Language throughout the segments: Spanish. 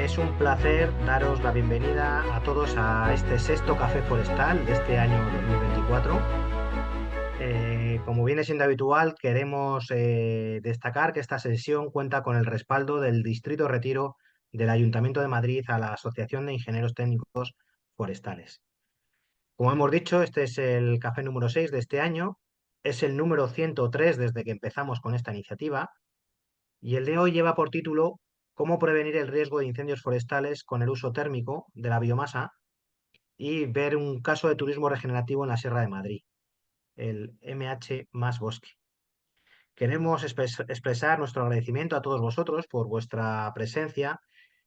Es un placer daros la bienvenida a todos a este sexto Café Forestal de este año 2024. Como viene siendo habitual, queremos destacar que esta sesión cuenta con el respaldo del Distrito Retiro del Ayuntamiento de Madrid a la Asociación de Ingenieros Técnicos Forestales. Como hemos dicho, este es el café número 6 de este año, es el número 103 desde que empezamos con esta iniciativa y el de hoy lleva por título Cómo prevenir el riesgo de incendios forestales con el uso térmico de la biomasa y ver un caso de turismo regenerativo en la Sierra de Madrid, el MH más Bosque. Queremos expresar nuestro agradecimiento a todos vosotros por vuestra presencia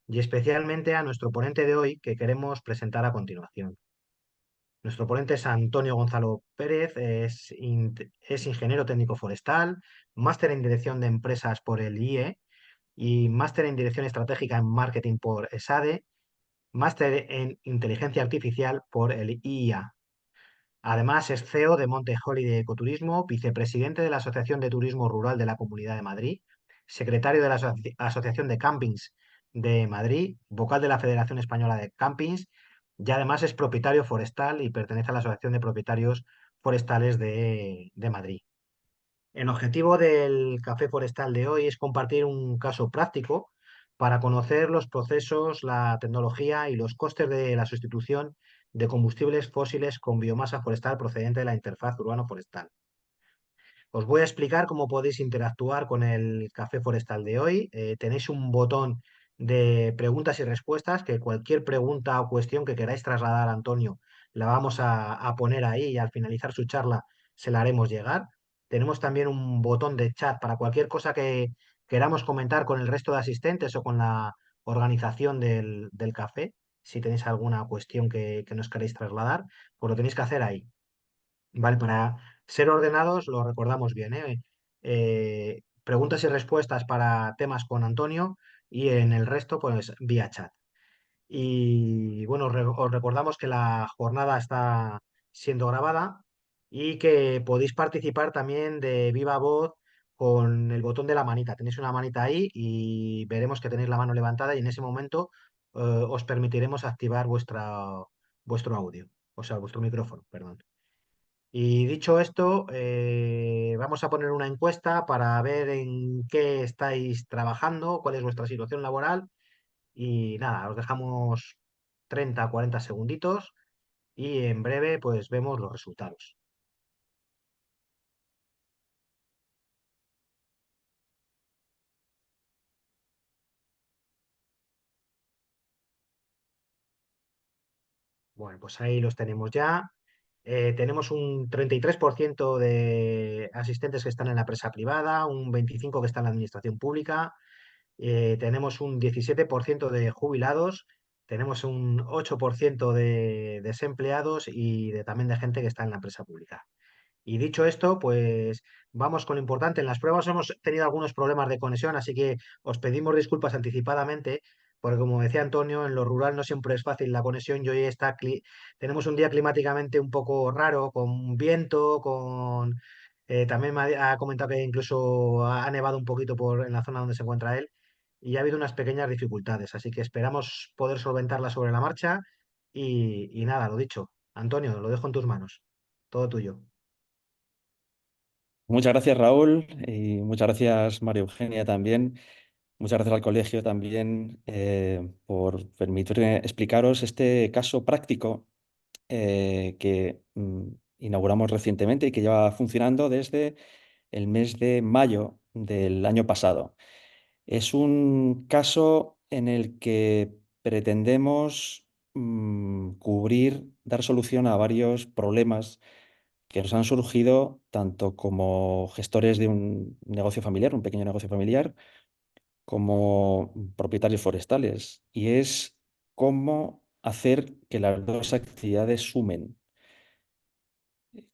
y especialmente a nuestro ponente de hoy que queremos presentar a continuación. Nuestro ponente es Antonio Gonzalo Pérez, es ingeniero técnico forestal, máster en dirección de empresas por el IE y máster en dirección estratégica en marketing por ESADE, máster en inteligencia artificial por el IA. Además, es CEO de Monte Holiday Ecoturismo, vicepresidente de la Asociación de Turismo Rural de la Comunidad de Madrid, secretario de la Asociación de Campings de Madrid, vocal de la Federación Española de Campings y además es propietario forestal y pertenece a la Asociación de Propietarios Forestales de Madrid. El objetivo del Café Forestal de hoy es compartir un caso práctico para conocer los procesos, la tecnología y los costes de la sustitución de combustibles fósiles con biomasa forestal procedente de la interfaz urbano-forestal. Os voy a explicar cómo podéis interactuar con el Café Forestal de hoy. Tenéis un botón de preguntas y respuestas, que cualquier pregunta o cuestión que queráis trasladar a Antonio la vamos a poner ahí y al finalizar su charla se la haremos llegar. Tenemos también un botón de chat para cualquier cosa que queramos comentar con el resto de asistentes o con la organización del café. Si tenéis alguna cuestión que nos queréis trasladar, pues lo tenéis que hacer ahí. Vale, para ser ordenados, lo recordamos bien, ¿eh? Preguntas y respuestas para temas con Antonio y en el resto, pues vía chat. Y bueno, os recordamos que la jornada está siendo grabada y que podéis participar también de viva voz con el botón de la manita. Tenéis una manita ahí y veremos que tenéis la mano levantada y en ese momento os permitiremos activar vuestro audio, o sea, vuestro micrófono, perdón. Y dicho esto, vamos a poner una encuesta para ver en qué estáis trabajando, cuál es vuestra situación laboral y nada, os dejamos 30, 40 segunditos y en breve pues vemos los resultados. Bueno, pues ahí los tenemos ya. Tenemos un 33% de asistentes que están en la empresa privada, un 25% que está en la administración pública. Tenemos un 17% de jubilados, tenemos un 8% de desempleados y también de gente que está en la empresa pública. Y dicho esto, pues vamos con lo importante. En las pruebas hemos tenido algunos problemas de conexión, así que os pedimos disculpas anticipadamente, porque como decía Antonio, en lo rural no siempre es fácil la conexión y hoy tenemos un día climáticamente un poco raro, con viento, también ha comentado que incluso ha nevado un poquito en la zona donde se encuentra él y ha habido unas pequeñas dificultades, así que esperamos poder solventarlas sobre la marcha y nada, lo dicho. Antonio, lo dejo en tus manos. Todo tuyo. Muchas gracias, Raúl, y muchas gracias, María Eugenia, también. Muchas gracias al colegio también por permitirme explicaros este caso práctico que inauguramos recientemente y que lleva funcionando desde el mes de mayo del año pasado. Es un caso en el que pretendemos cubrir, dar solución a varios problemas que nos han surgido tanto como gestores de un negocio familiar, un pequeño negocio familiar, como propietarios forestales. Y es cómo hacer que las dos actividades sumen,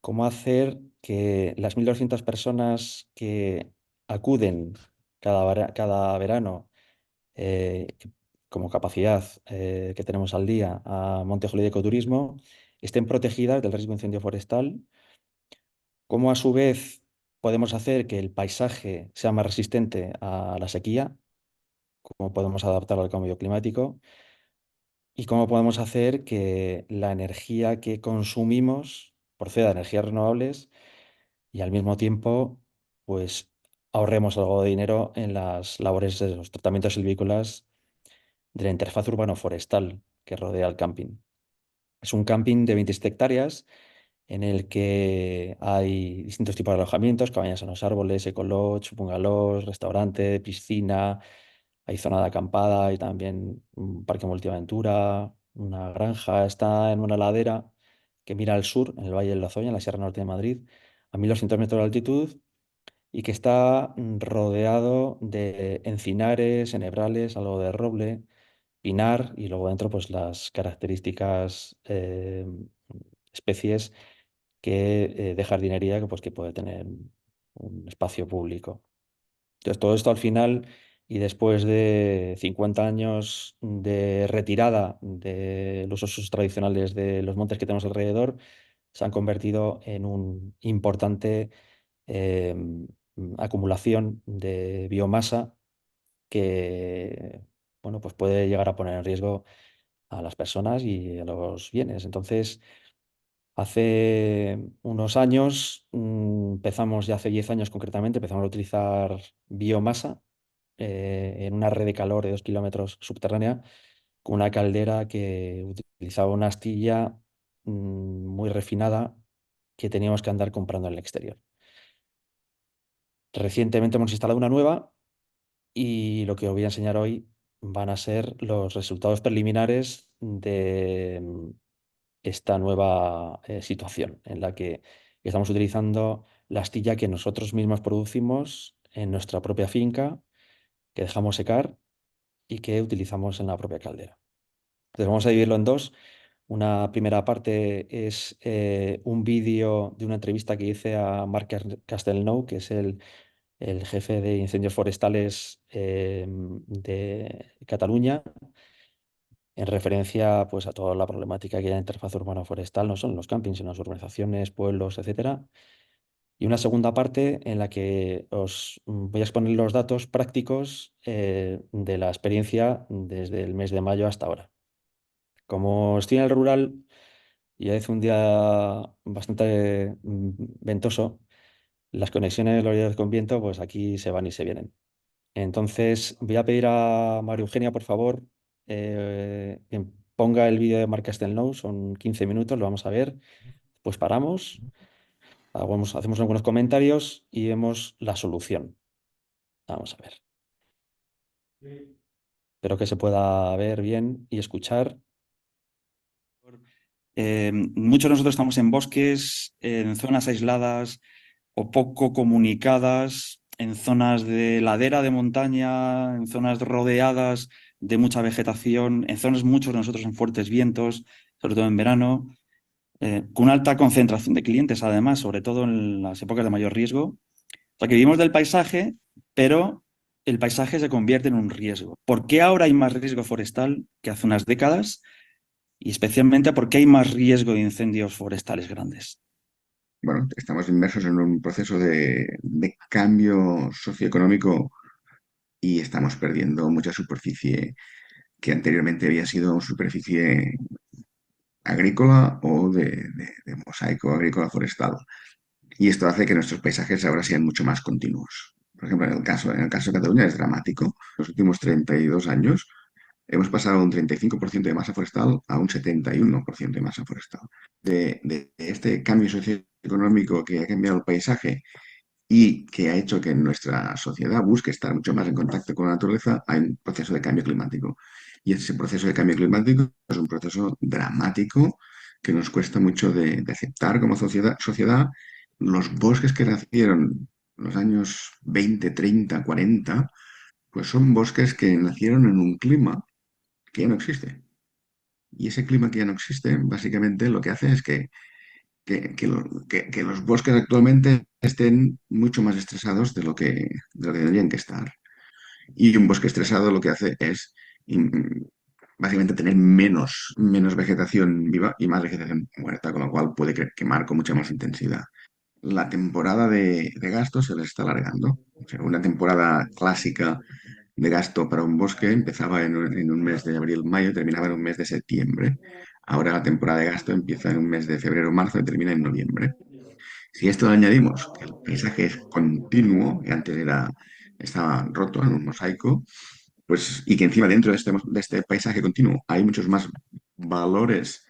cómo hacer que las 1.200 personas que acuden cada verano eh, como capacidad que tenemos al día a Monte Holiday Ecoturismo estén protegidas del riesgo de incendio forestal. Cómo a su vez podemos hacer que el paisaje sea más resistente a la sequía cómo podemos adaptarlo al cambio climático y cómo podemos hacer que la energía que consumimos proceda de energías renovables y al mismo tiempo, pues ahorremos algo de dinero en las labores de los tratamientos silvícolas de la interfaz urbano-forestal que rodea el camping. Es un camping de 27 hectáreas en el que hay distintos tipos de alojamientos, cabañas en los árboles, ecolodge, bungalows, restaurante, piscina, hay zona de acampada y también un parque multiaventura, una granja. Está en una ladera que mira al sur, en el Valle del Lozoya, en la Sierra Norte de Madrid, a 1.200 metros de altitud y que está rodeado de encinares, enhebrales, algo de roble, pinar y luego dentro pues las características especies que de jardinería que puede tener un espacio público. Entonces, todo esto al final, y después de 50 años de retirada de los usos tradicionales de los montes que tenemos alrededor, se han convertido en un importante eh, acumulación de biomasa que bueno, pues puede llegar a poner en riesgo a las personas y a los bienes. Entonces, hace unos años, empezamos, ya hace 10 años concretamente, empezamos a utilizar biomasa en una red de calor de 2 kilómetros subterránea con una caldera que utilizaba una astilla muy refinada que teníamos que andar comprando en el exterior. Recientemente hemos instalado una nueva y lo que os voy a enseñar hoy van a ser los resultados preliminares de esta nueva situación en la que estamos utilizando la astilla que nosotros mismos producimos en nuestra propia finca, que dejamos secar y que utilizamos en la propia caldera. Entonces vamos a dividirlo en dos. Una primera parte es un vídeo de una entrevista que hice a Marc Castelnau, que es el jefe de incendios forestales de Cataluña, en referencia pues, a toda la problemática que hay en la interfaz urbano-forestal, no solo en los campings, sino en las urbanizaciones, pueblos, etcétera. Y una segunda parte en la que os voy a exponer los datos prácticos de la experiencia desde el mes de mayo hasta ahora. Como estoy en el rural y hace un día bastante ventoso, las conexiones, los días con viento, pues aquí se van y se vienen. Entonces, voy a pedir a María Eugenia, por favor, que ponga el vídeo de Mark Castelnau, son 15 minutos, lo vamos a ver, pues paramos, hacemos algunos comentarios y vemos la solución. Vamos a ver. Espero que se pueda ver bien y escuchar. Muchos de nosotros estamos en bosques, en zonas aisladas o poco comunicadas, en zonas de ladera de montaña, en zonas rodeadas de mucha vegetación, en zonas muchos de nosotros en fuertes vientos, sobre todo en verano, con una alta concentración de clientes además, sobre todo en las épocas de mayor riesgo. O sea, que vivimos del paisaje, pero el paisaje se convierte en un riesgo. ¿Por qué ahora hay más riesgo forestal que hace unas décadas? Y especialmente por qué hay más riesgo de incendios forestales grandes. Bueno, estamos inmersos en un proceso de cambio socioeconómico y estamos perdiendo mucha superficie que anteriormente había sido superficie agrícola o de mosaico agrícola forestal. Y esto hace que nuestros paisajes ahora sean mucho más continuos. Por ejemplo, en el caso de Cataluña es dramático. En los últimos 32 años hemos pasado de un 35% de masa forestal a un 71% de masa forestal. De este cambio socioeconómico que ha cambiado el paisaje y que ha hecho que nuestra sociedad busque estar mucho más en contacto con la naturaleza, hay un proceso de cambio climático. Y ese proceso de cambio climático es un proceso dramático que nos cuesta mucho de aceptar como sociedad. Los bosques que nacieron en los años 20, 30, 40, pues son bosques que nacieron en un clima que ya no existe. Y ese clima que ya no existe, básicamente lo que hace es que los bosques actualmente estén mucho más estresados de lo que deberían que estar. Y un bosque estresado lo que hace es básicamente tener menos vegetación viva y más vegetación muerta, con lo cual puede quemar con mucha más intensidad. La temporada de gasto se les está alargando. O sea, una temporada clásica de gasto para un bosque empezaba en un mes de abril-mayo y terminaba en un mes de septiembre. Ahora la temporada de gasto empieza en un mes de febrero-marzo y termina en noviembre. Si esto le añadimos que el paisaje es continuo, que antes estaba roto en un mosaico, pues, y que encima dentro de este paisaje continuo hay muchos más valores,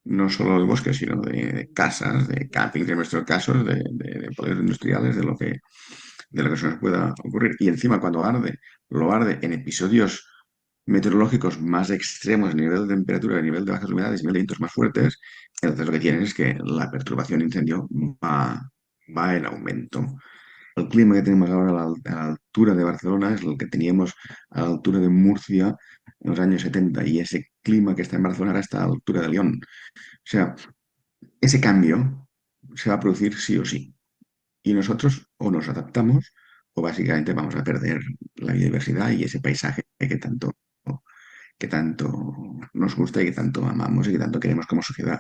no solo de bosques, sino de casas, de camping, en nuestros casos, de poderes industriales, de lo que se nos pueda ocurrir. Y encima cuando arde, lo arde en episodios meteorológicos más extremos, a nivel de temperatura, a nivel de bajas humedades, a nivel de vientos más fuertes, entonces lo que tienes es que la perturbación de incendio va en aumento. El clima que tenemos ahora a la altura de Barcelona es el que teníamos a la altura de Murcia en los años 70 y ese clima que está en Barcelona ahora está a la altura de León. O sea, ese cambio se va a producir sí o sí. Y nosotros o nos adaptamos o básicamente vamos a perder la biodiversidad y ese paisaje que tanto nos gusta y que tanto amamos y que tanto queremos como sociedad.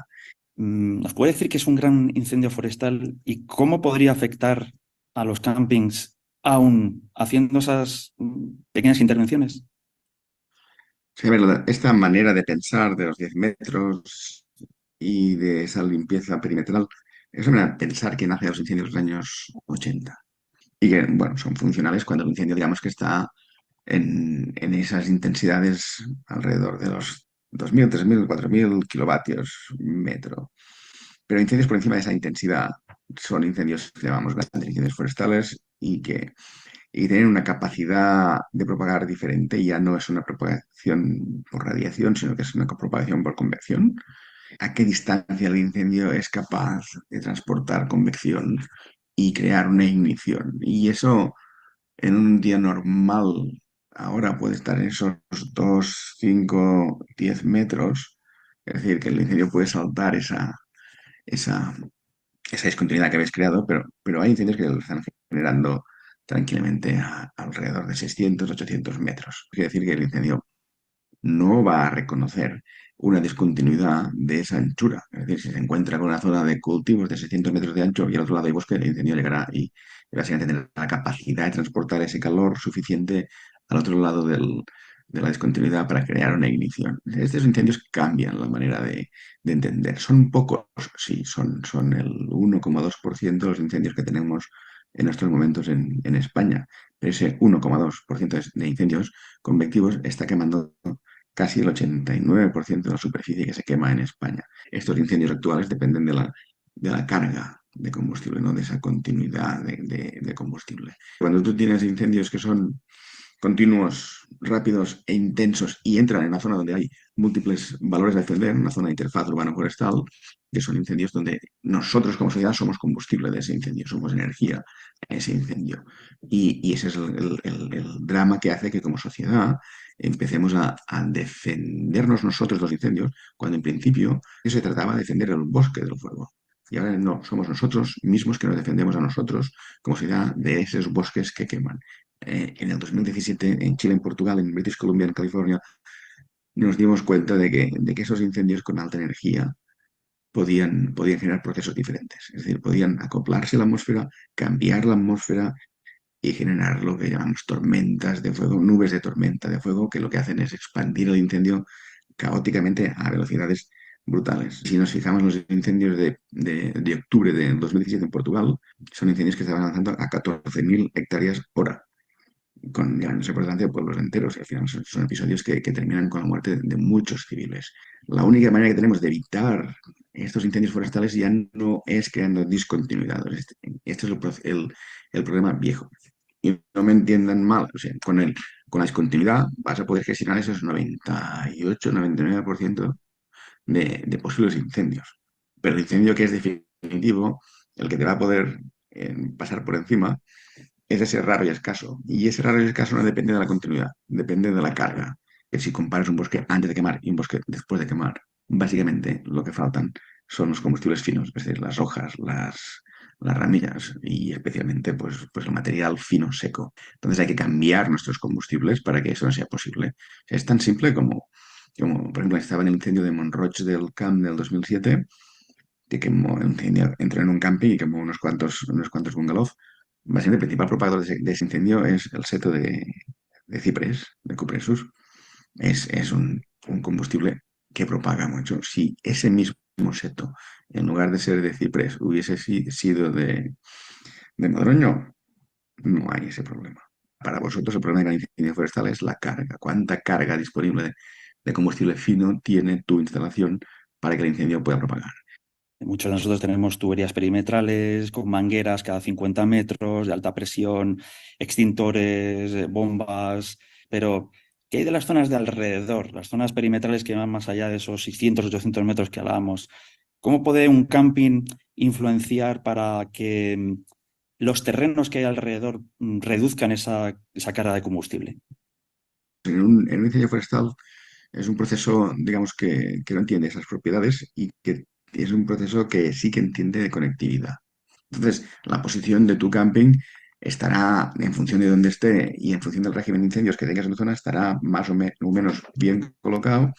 ¿Nos puede decir qué es un gran incendio forestal y cómo podría afectar a los campings aún haciendo esas pequeñas intervenciones? Sí, a ver, esta manera de pensar de los 10 metros y de esa limpieza perimetral es una manera de pensar que nace de los incendios de los años 80 y que, bueno, son funcionales cuando el incendio, digamos que está en esas intensidades alrededor de los 2.000, 3.000, 4.000 kilovatios metro. Pero incendios por encima de esa intensidad son incendios que llamamos grandes incendios forestales y tienen una capacidad de propagar diferente. Ya no es una propagación por radiación, sino que es una propagación por convección. ¿A qué distancia el incendio es capaz de transportar convección y crear una ignición? Y eso en un día normal ahora puede estar en esos 2, 5, 10 metros. Es decir, que el incendio puede saltar esa, esa discontinuidad que habéis creado, pero hay incendios que lo están generando tranquilamente alrededor de 600, 800 metros. Quiere decir que el incendio no va a reconocer una discontinuidad de esa anchura. Es decir, si se encuentra con una zona de cultivos de 600 metros de ancho y al otro lado hay bosque, el incendio llegará y básicamente tendrá la capacidad de transportar ese calor suficiente al otro lado de la discontinuidad para crear una ignición. Estos incendios cambian la manera de entender. Son pocos, sí, son el 1,2% de los incendios que tenemos en estos momentos en España. Pero ese 1,2% de incendios convectivos está quemando casi el 89% de la superficie que se quema en España. Estos incendios actuales dependen de la carga de combustible, no de esa continuidad de combustible. Cuando tú tienes incendios que son continuos, rápidos e intensos y entran en una zona donde hay múltiples valores a defender, una zona de interfaz urbano-forestal, que son incendios donde nosotros como sociedad somos combustible de ese incendio, somos energía en ese incendio. Y ese es el drama que hace que como sociedad empecemos a defendernos nosotros de los incendios, cuando en principio se trataba de defender el bosque del fuego. Y ahora no, somos nosotros mismos que nos defendemos a nosotros como sociedad de esos bosques que queman. En el 2017, en Chile, en Portugal, en British Columbia, en California, nos dimos cuenta de que esos incendios con alta energía podían generar procesos diferentes. Es decir, podían acoplarse a la atmósfera, cambiar la atmósfera y generar lo que llamamos tormentas de fuego, nubes de tormenta de fuego, que lo que hacen es expandir el incendio caóticamente a velocidades brutales. Si nos fijamos, los incendios de octubre de 2017 en Portugal son incendios que estaban avanzando a 14.000 hectáreas hora, llevándose por delante de pueblos enteros. Y al final son episodios que terminan con la muerte de muchos civiles. La única manera que tenemos de evitar estos incendios forestales ya no es creando discontinuidades. Este es el problema viejo. Y no me entiendan mal, o sea, con la discontinuidad vas a poder gestionar esos 98-99% de posibles incendios. Pero el incendio que es definitivo, el que te va a poder pasar por encima, es ese raro y escaso. Y ese raro y escaso no depende de la continuidad, depende de la carga. Que si comparas un bosque antes de quemar y un bosque después de quemar, básicamente lo que faltan son los combustibles finos, es decir, las hojas, las ramillas y especialmente pues el material fino seco. Entonces hay que cambiar nuestros combustibles para que eso no sea posible. Es tan simple por ejemplo, estaba en el incendio de Montroig del Camp del 2007, que quemó, entró en un camping y quemó unos cuantos bungalows. Básicamente, el principal propagador de ese incendio es el seto de ciprés, de cupressus, es un combustible que propaga mucho. Si ese mismo seto, en lugar de ser de ciprés, hubiese sido de madroño, no hay ese problema. Para vosotros el problema de la incendio forestal es la carga. ¿Cuánta carga disponible de combustible fino tiene tu instalación para que el incendio pueda propagar? Muchos de nosotros tenemos tuberías perimetrales con mangueras cada 50 metros de alta presión, extintores, bombas, pero ¿qué hay de las zonas de alrededor? Las zonas perimetrales que van más allá de esos 600, 800 metros que hablábamos. ¿Cómo puede un camping influenciar para que los terrenos que hay alrededor reduzcan esa carga de combustible? En un incendio forestal es un proceso, digamos, que no entiende esas propiedades y que es un proceso que sí que entiende de conectividad. Entonces, la posición de tu camping estará, en función de dónde esté y en función del régimen de incendios que tengas en tu zona, estará más o menos bien colocado,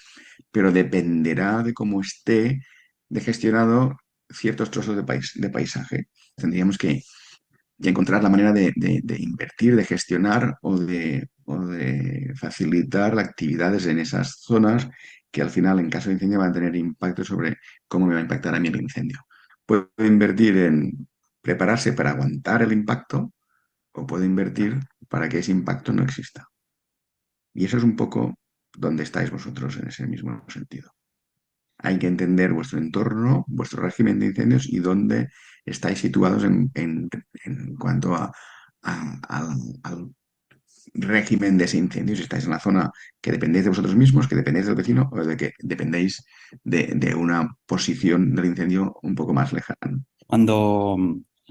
pero dependerá de cómo esté de gestionado ciertos trozos de paisaje. Tendríamos que encontrar la manera de invertir, de gestionar o de facilitar actividades en esas zonas que al final, en caso de incendio, van a tener impacto sobre cómo me va a impactar a mí el incendio. Puedo invertir en prepararse para aguantar el impacto o puedo invertir para que ese impacto no exista. Y eso es un poco donde estáis vosotros en ese mismo sentido. Hay que entender vuestro entorno, vuestro régimen de incendios y dónde estáis situados en cuanto al régimen de ese incendio. Si estáis en la zona que dependéis de vosotros mismos, que dependéis del vecino o de que dependéis de una posición del incendio un poco más lejana. Cuando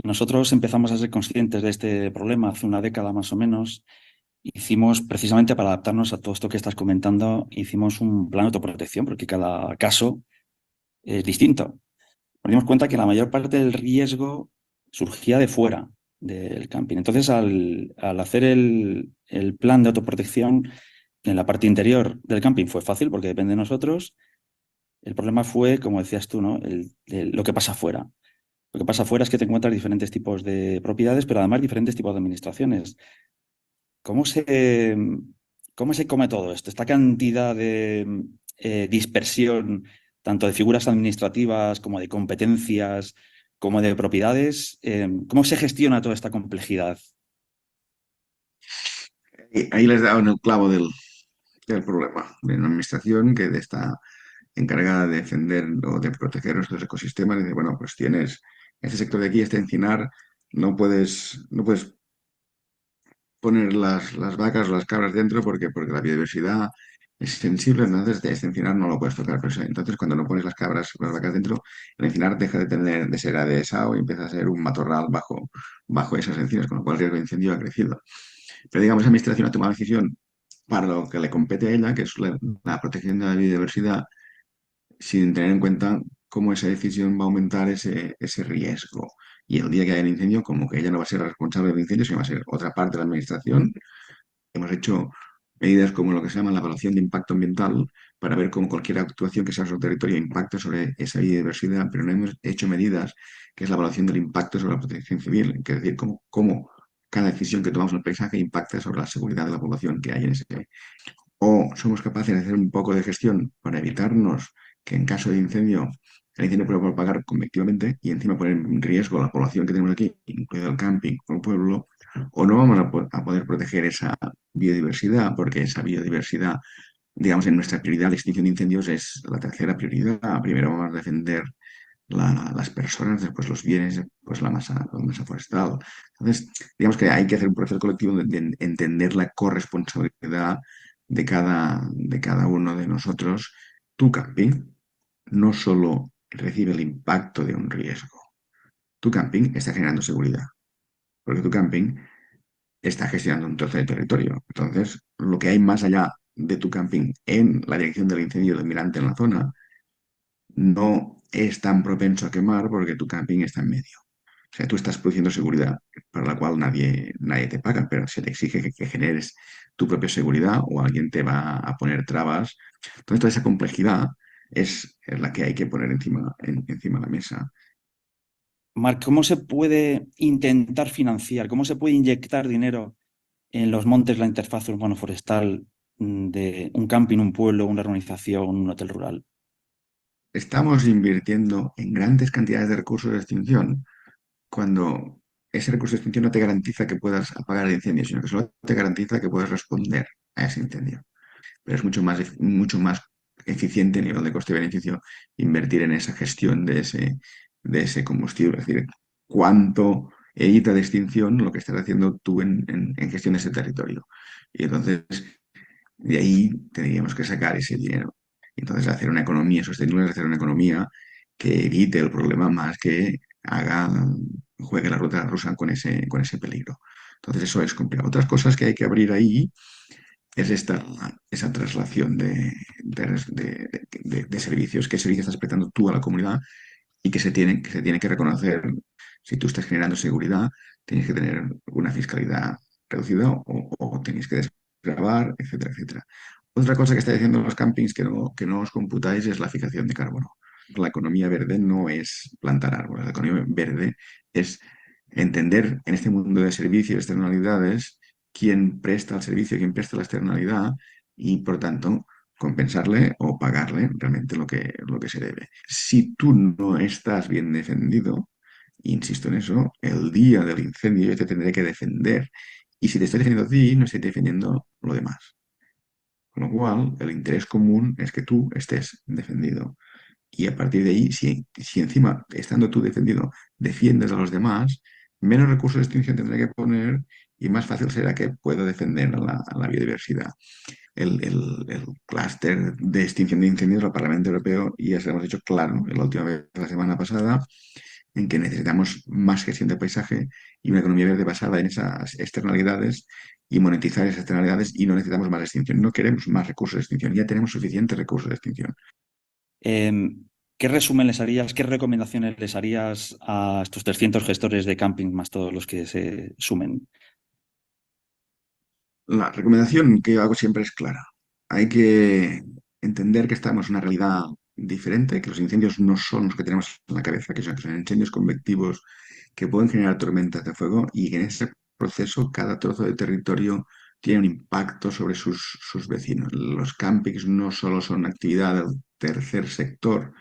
nosotros empezamos a ser conscientes de este problema hace una década más o menos, hicimos, precisamente para adaptarnos a todo esto que estás comentando, hicimos un plan de autoprotección, porque cada caso es distinto. Nos dimos cuenta que la mayor parte del riesgo surgía de fuera del camping. Entonces, al hacer el plan de autoprotección en la parte interior del camping fue fácil porque depende de nosotros. El problema fue, como decías tú, ¿no? Lo que pasa afuera. Lo que pasa afuera es que te encuentras diferentes tipos de propiedades, pero además diferentes tipos de administraciones. ¿Cómo se, cómo se come todo esto? Esta cantidad de dispersión, tanto de figuras administrativas como de competencias, como de propiedades, ¿cómo se gestiona toda esta complejidad? Y ahí les dado en el clavo del problema de una administración que está encargada de defender o de proteger nuestros ecosistemas. Dice, bueno, pues tienes este sector de aquí, este encinar, no puedes poner las vacas o las cabras dentro porque la biodiversidad es sensible, entonces de este encinar no lo puedes tocar. Pero entonces cuando no pones las cabras o las vacas dentro, el encinar deja de ser adhesado y empieza a ser un matorral bajo esas encinas, con lo cual el riesgo de incendio ha crecido. Pero digamos, la administración ha tomado la decisión para lo que le compete a ella, que es la protección de la biodiversidad, sin tener en cuenta cómo esa decisión va a aumentar ese riesgo. Y el día que haya un incendio, como que ella no va a ser la responsable del incendio, sino va a ser otra parte de la administración. Hemos hecho medidas como lo que se llama la evaluación de impacto ambiental para ver cómo cualquier actuación que sea sobre el territorio impacta sobre esa biodiversidad, pero no hemos hecho medidas que es la evaluación del impacto sobre la protección civil, que es decir, cómo cada decisión que tomamos en el paisaje impacta sobre la seguridad de la población que hay en ese. O somos capaces de hacer un poco de gestión para evitarnos que en caso de incendio el incendio pueda propagar convectivamente y encima poner en riesgo a la población que tenemos aquí, incluido el camping o el pueblo, o no vamos a poder proteger esa biodiversidad, porque esa biodiversidad, digamos, en nuestra prioridad de extinción de incendios es la tercera prioridad. Primero vamos a defender las personas, después los bienes, después la masa forestal. Entonces, digamos que hay que hacer un proceso colectivo de entender la corresponsabilidad de cada uno de nosotros. Tu camping no solo recibe el impacto de un riesgo, tu camping está generando seguridad, porque tu camping está gestionando un trozo de territorio. Entonces, lo que hay más allá de tu camping en la dirección del incendio dominante en la zona no es tan propenso a quemar porque tu camping está en medio. O sea, tú estás produciendo seguridad para la cual nadie te paga, pero se te exige que generes tu propia seguridad o alguien te va a poner trabas. Entonces, toda esa complejidad es la que hay que poner encima de la mesa. Marc, ¿cómo se puede intentar financiar? ¿Cómo se puede inyectar dinero en los montes la interfaz urbano-forestal de un camping, un pueblo, una urbanización, un hotel rural? Estamos invirtiendo en grandes cantidades de recursos de extinción cuando ese recurso de extinción no te garantiza que puedas apagar el incendio, sino que solo te garantiza que puedes responder a ese incendio. Pero es mucho más eficiente a nivel de coste-beneficio invertir en esa gestión de ese combustible. Es decir, cuánto evita de extinción lo que estás haciendo tú en gestión de ese territorio. Y entonces, de ahí tendríamos que sacar ese dinero. Y entonces, hacer una economía sostenible es hacer una economía que evite el problema más que juegue la ruta rusa con ese peligro. Entonces, eso es complicado. Otras cosas que hay que abrir ahí es esa traslación de servicios. ¿Qué servicios estás prestando tú a la comunidad y que se tiene que reconocer? Si tú estás generando seguridad, tienes que tener una fiscalidad reducida o tienes que desgravar, etcétera, etcétera. Otra cosa que estáis haciendo los campings que no os computáis es la fijación de carbono. La economía verde no es plantar árboles, la economía verde es entender en este mundo de servicios y externalidades quién presta el servicio, quién presta la externalidad y, por tanto, compensarle o pagarle realmente lo que se debe. Si tú no estás bien defendido, insisto en eso, el día del incendio yo te tendré que defender. Y si te estoy defendiendo a ti, no estoy defendiendo lo demás. Con lo cual, el interés común es que tú estés defendido. Y a partir de ahí, si encima, estando tú defendido, defiendes a los demás, menos recursos de extinción tendré que poner y más fácil será que pueda defender a la biodiversidad. El clúster de extinción de incendios del Parlamento Europeo ya se lo hemos dicho claro la última vez, la semana pasada, en que necesitamos más gestión de paisaje y una economía verde basada en esas externalidades y monetizar esas externalidades, y no necesitamos más extinción. No queremos más recursos de extinción, ya tenemos suficientes recursos de extinción. ¿Qué resumen les harías, qué recomendaciones les harías a estos 300 gestores de camping más todos los que se sumen? La recomendación que yo hago siempre es clara. Hay que entender que estamos en una realidad diferente, que los incendios no son los que tenemos en la cabeza, que son incendios convectivos que pueden generar tormentas de fuego y que en ese proceso cada trozo de territorio tiene un impacto sobre sus vecinos. Los campings no solo son actividad del tercer sector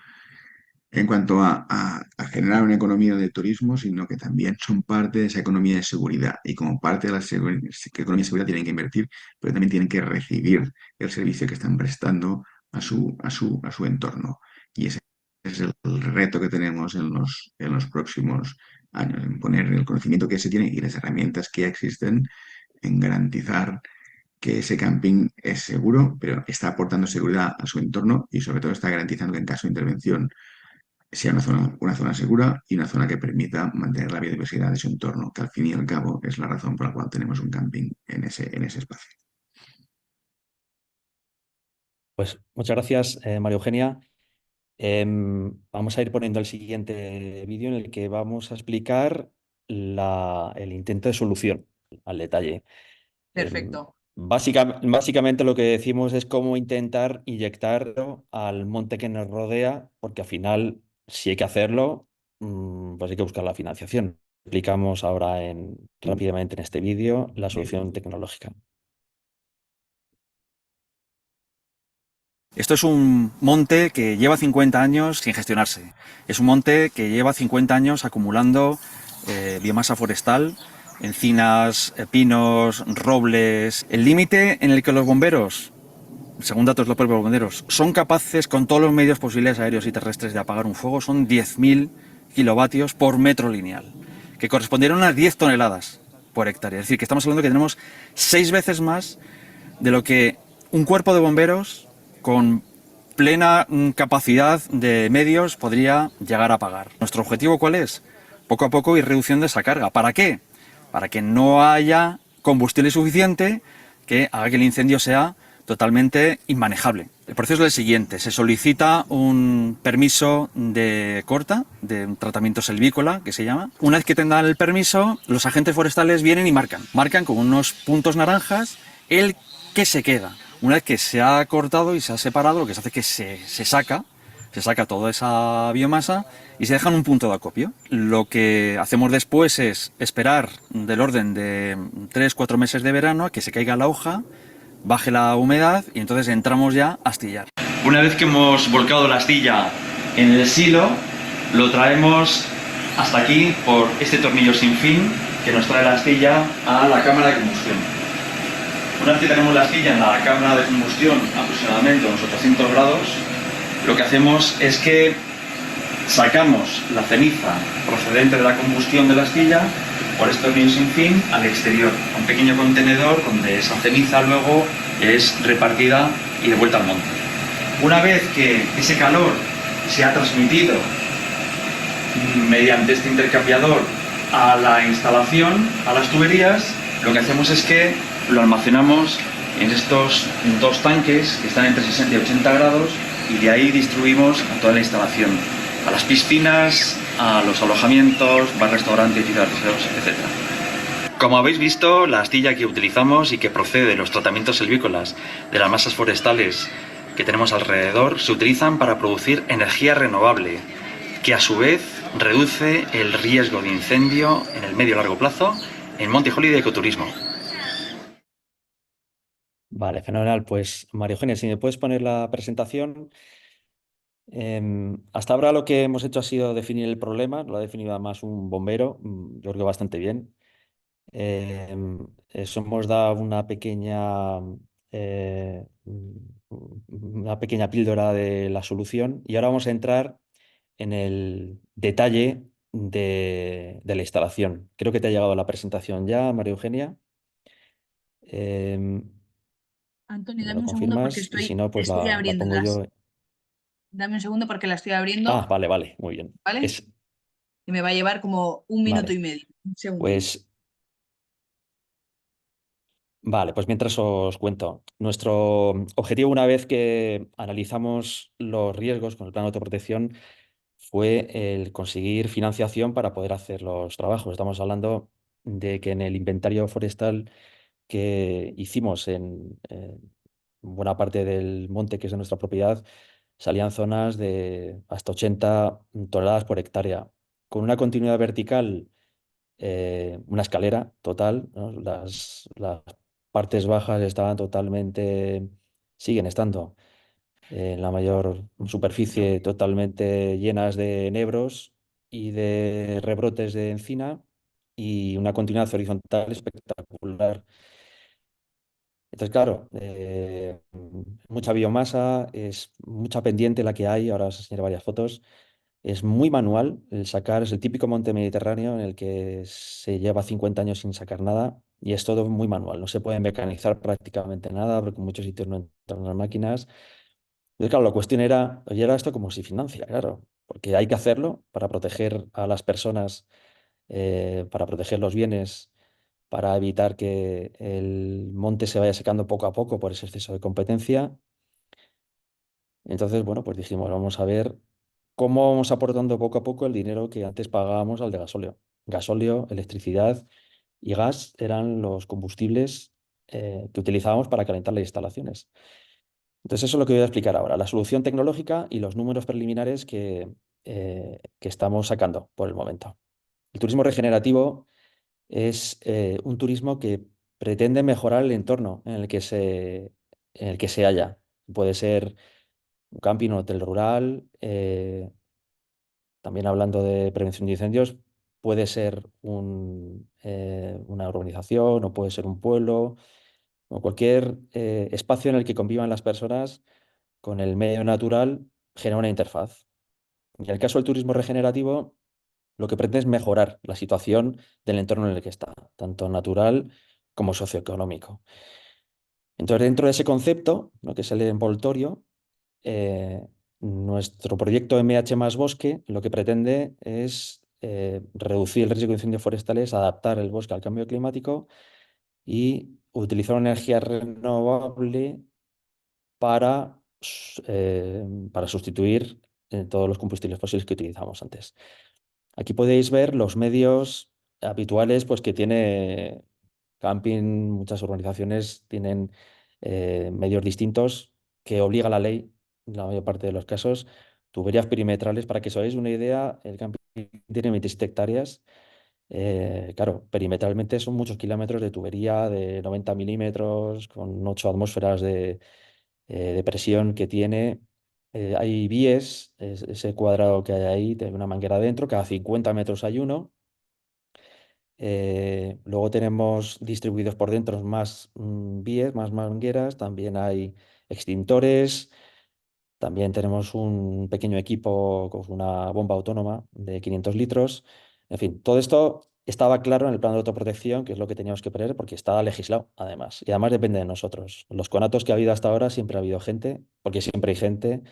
en cuanto a generar una economía de turismo, sino que también son parte de esa economía de seguridad. Y como parte de la economía de seguridad tienen que invertir, pero también tienen que recibir el servicio que están prestando a su entorno. Y ese es el reto que tenemos en los próximos años, en poner el conocimiento que se tiene y las herramientas que ya existen en garantizar que ese camping es seguro, pero está aportando seguridad a su entorno y sobre todo está garantizando que en caso de intervención sea una zona segura y una zona que permita mantener la biodiversidad de su entorno, que al fin y al cabo es la razón por la cual tenemos un camping en ese espacio. Pues muchas gracias, María Eugenia. Vamos a ir poniendo el siguiente vídeo en el que vamos a explicar el intento de solución al detalle. Perfecto. Básicamente lo que decimos es cómo intentar inyectar al monte que nos rodea, porque al final, si hay que hacerlo, pues hay que buscar la financiación. Explicamos ahora rápidamente en este vídeo la solución tecnológica. Esto es un monte que lleva 50 años sin gestionarse. Es un monte que lleva 50 años acumulando biomasa forestal, encinas, pinos, robles. El límite en el que los bomberos, según datos de los propios bomberos, son capaces con todos los medios posibles aéreos y terrestres de apagar un fuego son 10.000 kilovatios por metro lineal, que correspondieron a unas 10 toneladas por hectárea. Es decir, que estamos hablando que tenemos 6 veces más de lo que un cuerpo de bomberos con plena capacidad de medios podría llegar a pagar. ¿Nuestro objetivo cuál es? Poco a poco ir reduciendo esa carga. ¿Para qué? Para que no haya combustible suficiente que haga que el incendio sea totalmente inmanejable. El proceso es el siguiente: se solicita un permiso de corta, de un tratamiento selvícola, que se llama. Una vez que tengan el permiso, los agentes forestales vienen y marcan con unos puntos naranjas el que se queda. Una vez que se ha cortado y se ha separado, lo que se hace es que se saca se saca toda esa biomasa y se deja en un punto de acopio. Lo que hacemos después es esperar del orden de 3-4 meses de verano a que se caiga la hoja, baje la humedad y entonces entramos ya a astillar. Una vez que hemos volcado la astilla en el silo, lo traemos hasta aquí por este tornillo sin fin que nos trae la astilla a la cámara de combustión. Una vez que tenemos la astilla en la cámara de combustión aproximadamente a unos 800 grados, lo que hacemos es que sacamos la ceniza procedente de la combustión de la astilla por este tornillo sin fin al exterior, a un pequeño contenedor donde esa ceniza luego es repartida y devuelta al monte. Una vez que ese calor se ha transmitido mediante este intercambiador a la instalación, a las tuberías, lo que hacemos es que lo almacenamos en estos dos tanques que están entre 60 y 80 grados y de ahí distribuimos a toda la instalación, a las piscinas, a los alojamientos, bar, restaurantes, ciudades, etc. Como habéis visto, la astilla que utilizamos y que procede de los tratamientos silvícolas, de las masas forestales que tenemos alrededor, se utilizan para producir energía renovable, que a su vez reduce el riesgo de incendio en el medio y largo plazo en Monte Holiday Ecoturismo. Vale, fenomenal. Pues María Eugenia, si me puedes poner la presentación. Hasta ahora lo que hemos hecho ha sido definir el problema, lo ha definido además un bombero, yo creo que bastante bien. Eso hemos dado eh, una pequeña píldora de la solución y ahora vamos a entrar en el detalle de la instalación. Creo que te ha llegado la presentación ya, María Eugenia. Antonio, ¿Me dame lo un segundo porque confirmas? Y si no, pues estoy la pongo abriéndolas. yo. Dame un segundo porque la estoy abriendo, Ah, vale, vale, muy bien. ¿vale? Y me va a llevar como un minuto y Vale, medio. Un segundo. pues vale, pues mientras os cuento, nuestro objetivo una vez que analizamos los riesgos con el plan de autoprotección fue el conseguir financiación para poder hacer los trabajos. Estamos hablando de que en el inventario forestal que hicimos en buena parte del monte que es de nuestra propiedad, salían zonas de hasta 80 toneladas por hectárea, con una continuidad vertical, una escalera total, ¿no? Las partes bajas estaban totalmente, siguen estando en la mayor superficie totalmente llenas de enebros y de rebrotes de encina y una continuidad horizontal espectacular. Entonces, claro, mucha biomasa, es mucha pendiente la que hay, ahora os enseñaré varias fotos. Es muy manual el sacar, es el típico monte mediterráneo en el que se lleva 50 años sin sacar nada y es todo muy manual. No se puede mecanizar prácticamente nada porque en muchos sitios no entran las máquinas. Entonces, claro, la cuestión era, oye, era esto como si financia, claro, porque hay que hacerlo para proteger a las personas, para proteger los bienes, para evitar que el monte se vaya secando poco a poco por ese exceso de competencia. Entonces, bueno, pues dijimos, vamos a ver cómo vamos aportando poco a poco el dinero que antes pagábamos al de gasóleo. Gasóleo, electricidad y gas eran los combustibles que utilizábamos para calentar las instalaciones. Entonces, eso es lo que voy a explicar ahora, la solución tecnológica y los números preliminares que estamos sacando por el momento. El turismo regenerativo es un turismo que pretende mejorar el entorno en el que se halla. Puede ser un camping, un hotel rural, también hablando de prevención de incendios, puede ser una urbanización o puede ser un pueblo o cualquier espacio en el que convivan las personas con el medio natural genera una interfaz. Y en el caso del turismo regenerativo, lo que pretende es mejorar la situación del entorno en el que está, tanto natural como socioeconómico. Entonces, dentro de ese concepto, lo que es el envoltorio, nuestro proyecto MH más Bosque lo que pretende es reducir el riesgo de incendios forestales, adaptar el bosque al cambio climático y utilizar una energía renovable para, para sustituir todos los combustibles fósiles que utilizamos antes. Aquí podéis ver los medios habituales pues, que tiene camping, muchas urbanizaciones tienen medios distintos que obliga la ley, en la mayor parte de los casos, tuberías perimetrales. Para que os hagáis una idea, el camping tiene 27 hectáreas. Claro, perimetralmente son muchos kilómetros de tubería de 90 milímetros, con 8 atmósferas de presión que tiene. Hay bies, ese cuadrado que hay ahí, tiene una manguera dentro, cada 50 metros hay uno. Luego tenemos distribuidos por dentro más bies, más mangueras, también hay extintores, también tenemos un pequeño equipo con una bomba autónoma de 500 litros. En fin, todo esto estaba claro en el plan de autoprotección, que es lo que teníamos que poner, porque está legislado, además. Y además depende de nosotros. Los conatos que ha habido hasta ahora siempre ha habido gente, porque siempre hay gente.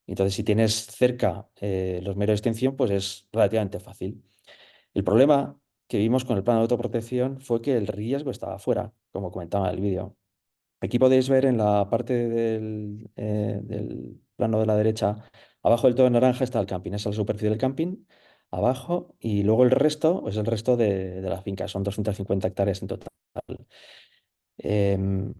Entonces, si tienes cerca los medios de extinción, pues es relativamente fácil. El problema que vimos con el plan de autoprotección fue que el riesgo estaba fuera, como comentaba en el vídeo. Aquí podéis ver en la parte del plano de la derecha, abajo del todo en naranja está el camping, esa es la superficie del camping, abajo, y luego el resto es el resto de la finca, son 250 hectáreas en total. Em,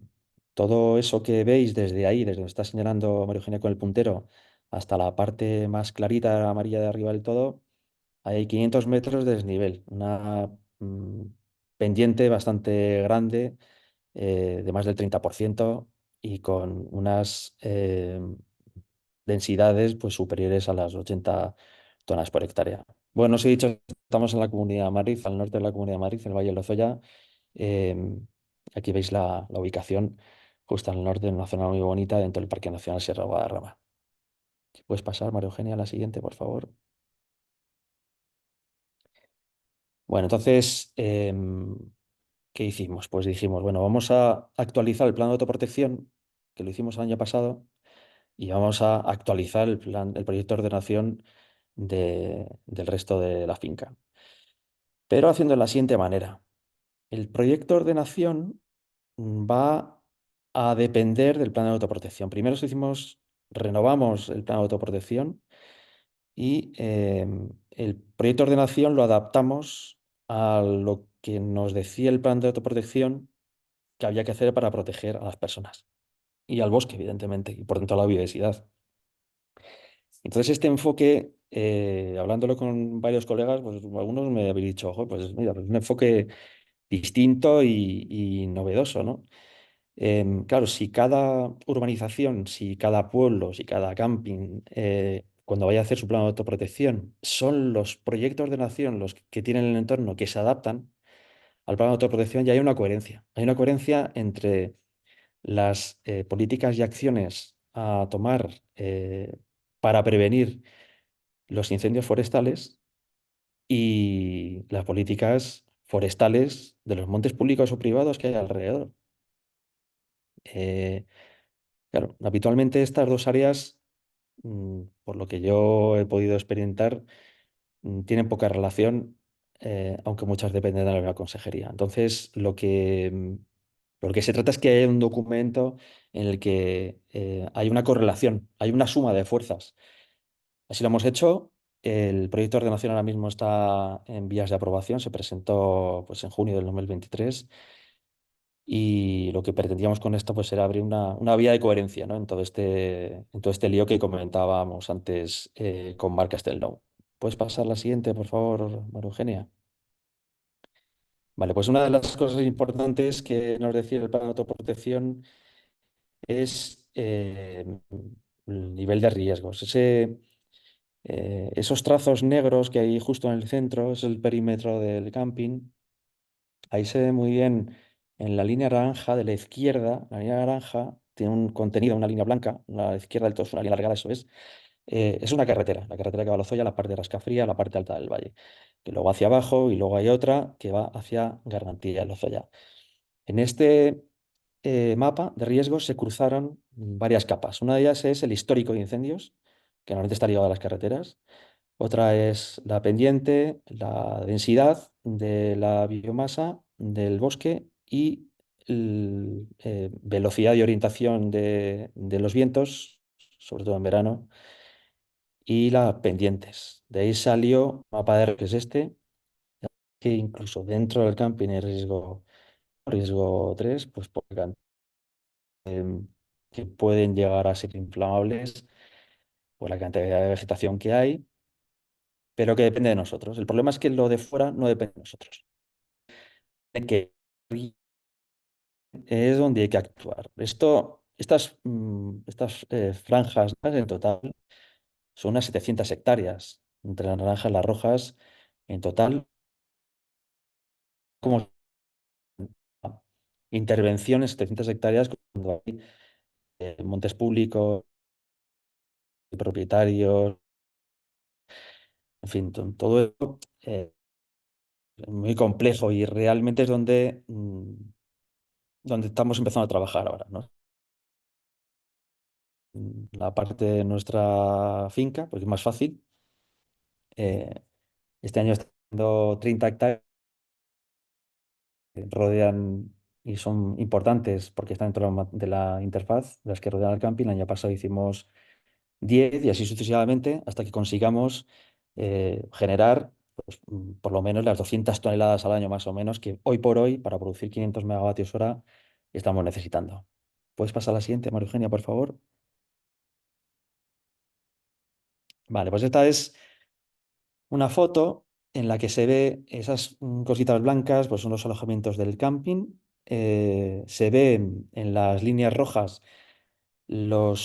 Todo eso que veis desde ahí, desde donde está señalando María Eugenia con el puntero, hasta la parte más clarita amarilla de arriba del todo, hay 500 metros de desnivel, una mm, pendiente bastante grande, de más del 30% y con unas densidades pues, superiores a las 80 toneladas por hectárea. Bueno, os he dicho, estamos en la Comunidad de Madrid, al norte de la Comunidad de Madrid, en el Valle de Lozoya. Aquí veis la ubicación justo al norte, en una zona muy bonita dentro del Parque Nacional Sierra de Guadarrama. ¿Puedes pasar, María Eugenia, a la siguiente, por favor? Bueno, entonces, ¿qué hicimos? Pues dijimos, bueno, vamos a actualizar el plan de autoprotección, que lo hicimos el año pasado, y vamos a actualizar el proyecto de ordenación del resto de la finca. Pero haciendo de la siguiente manera. El proyecto de ordenación va a depender del plan de autoprotección. Primero renovamos el plan de autoprotección y el proyecto de ordenación lo adaptamos a lo que nos decía el plan de autoprotección que había que hacer para proteger a las personas y al bosque, evidentemente, y por tanto a la biodiversidad. Entonces, este enfoque, hablándolo con varios colegas, pues algunos me habéis dicho, "Ojo, pues mira, pues un enfoque distinto y novedoso, ¿no?". Claro, si cada urbanización, si cada pueblo, si cada camping, cuando vaya a hacer su plan de autoprotección, son los proyectos de nación los que tienen el entorno que se adaptan al plan de autoprotección, ya hay una coherencia. Hay una coherencia entre las políticas y acciones a tomar para prevenir los incendios forestales y las políticas forestales de los montes públicos o privados que hay alrededor. Eh, claro, habitualmente estas dos áreas, por lo que yo he podido experimentar, tienen poca relación, aunque muchas dependen de la misma consejería. Entonces, lo que se trata es que haya un documento en el que hay una correlación, hay una suma de fuerzas. Así lo hemos hecho. El proyecto de ordenación ahora mismo está en vías de aprobación, se presentó pues, en junio del 2023 y lo que pretendíamos con esto pues, era abrir una vía de coherencia, ¿no? En todo este lío que comentábamos antes con Marc Castelnau. ¿Puedes pasar la siguiente, por favor, María Eugenia? Vale, pues una de las cosas importantes que nos decía el plan de autoprotección es el nivel de riesgos. Esos trazos negros que hay justo en el centro es el perímetro del camping. Ahí se ve muy bien en la línea naranja de la izquierda. La línea naranja tiene un contenido, una línea blanca. La izquierda del todo es una línea alargada, eso es. Es una carretera, la carretera que va a Lozoya, la parte de Rascafría, la parte alta del valle. Que luego hacia abajo y luego hay otra que va hacia Gargantilla, Lozoya. En este mapa de riesgos se cruzaron varias capas. Una de ellas es el histórico de incendios, que normalmente está ligado a las carreteras. Otra es la pendiente, la densidad de la biomasa del bosque y velocidad y orientación de los vientos, sobre todo en verano, y las pendientes. De ahí salió el mapa de riesgo, que es este, que incluso dentro del camping hay riesgo 3, pues que pueden llegar a ser inflamables por la cantidad de vegetación que hay, pero que depende de nosotros. El problema es que lo de fuera no depende de nosotros. Que es donde hay que actuar. Estas franjas, ¿no?, en total son unas 700 hectáreas, entre las naranjas y las rojas, en total, como intervenciones, 700 hectáreas, cuando hay montes públicos, propietarios, en fin, todo eso es muy complejo y realmente es donde estamos empezando a trabajar ahora, ¿no? La parte de nuestra finca, porque es más fácil. Este año está haciendo 30 hectáreas que rodean y son importantes porque están dentro de la interfaz, de las que rodean el camping. El año pasado hicimos 10 y así sucesivamente hasta que consigamos generar pues, por lo menos las 200 toneladas al año más o menos que hoy por hoy para producir 500 megavatios hora estamos necesitando. ¿Puedes pasar a la siguiente, María Eugenia, por favor? Vale, pues esta es una foto en la que se ve esas cositas blancas, pues son los alojamientos del camping. Se ven en las líneas rojas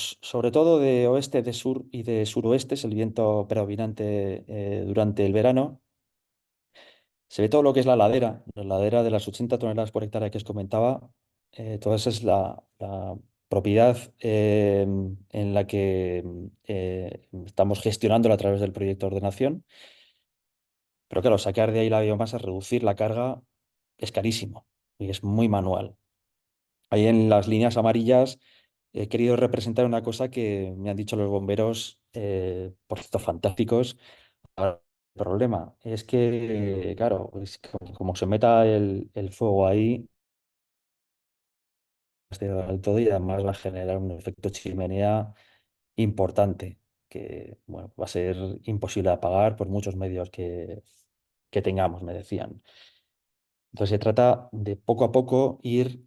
sobre todo de oeste, de sur y de suroeste, es el viento predominante durante el verano. Se ve todo lo que es la ladera de las 80 toneladas por hectárea que os comentaba. Toda esa es la propiedad en la que estamos gestionándola a través del proyecto de ordenación. Pero claro, sacar de ahí la biomasa, reducir la carga, es carísimo y es muy manual. Ahí en las líneas amarillas he querido representar una cosa que me han dicho los bomberos, por cierto, fantásticos. Ahora, el problema es que, claro, es que como se meta el fuego ahí, todo y además va a generar un efecto chimenea importante, que bueno, va a ser imposible de apagar por muchos medios que tengamos, me decían. Entonces se trata de poco a poco ir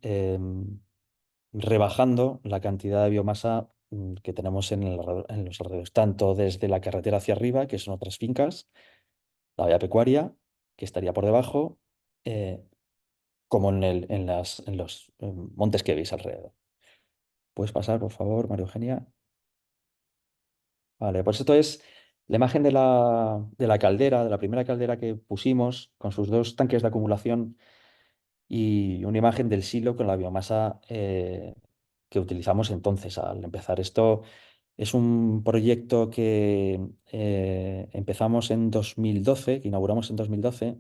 rebajando la cantidad de biomasa que tenemos en los alrededores, tanto desde la carretera hacia arriba, que son otras fincas, la vía pecuaria, que estaría por debajo, eh, como en los montes que veis alrededor. ¿Puedes pasar, por favor, María Eugenia? Vale, pues esto es la imagen de la caldera, de la primera caldera que pusimos, con sus dos tanques de acumulación y una imagen del silo con la biomasa que utilizamos entonces al empezar. Esto es un proyecto que empezamos en 2012, que inauguramos en 2012,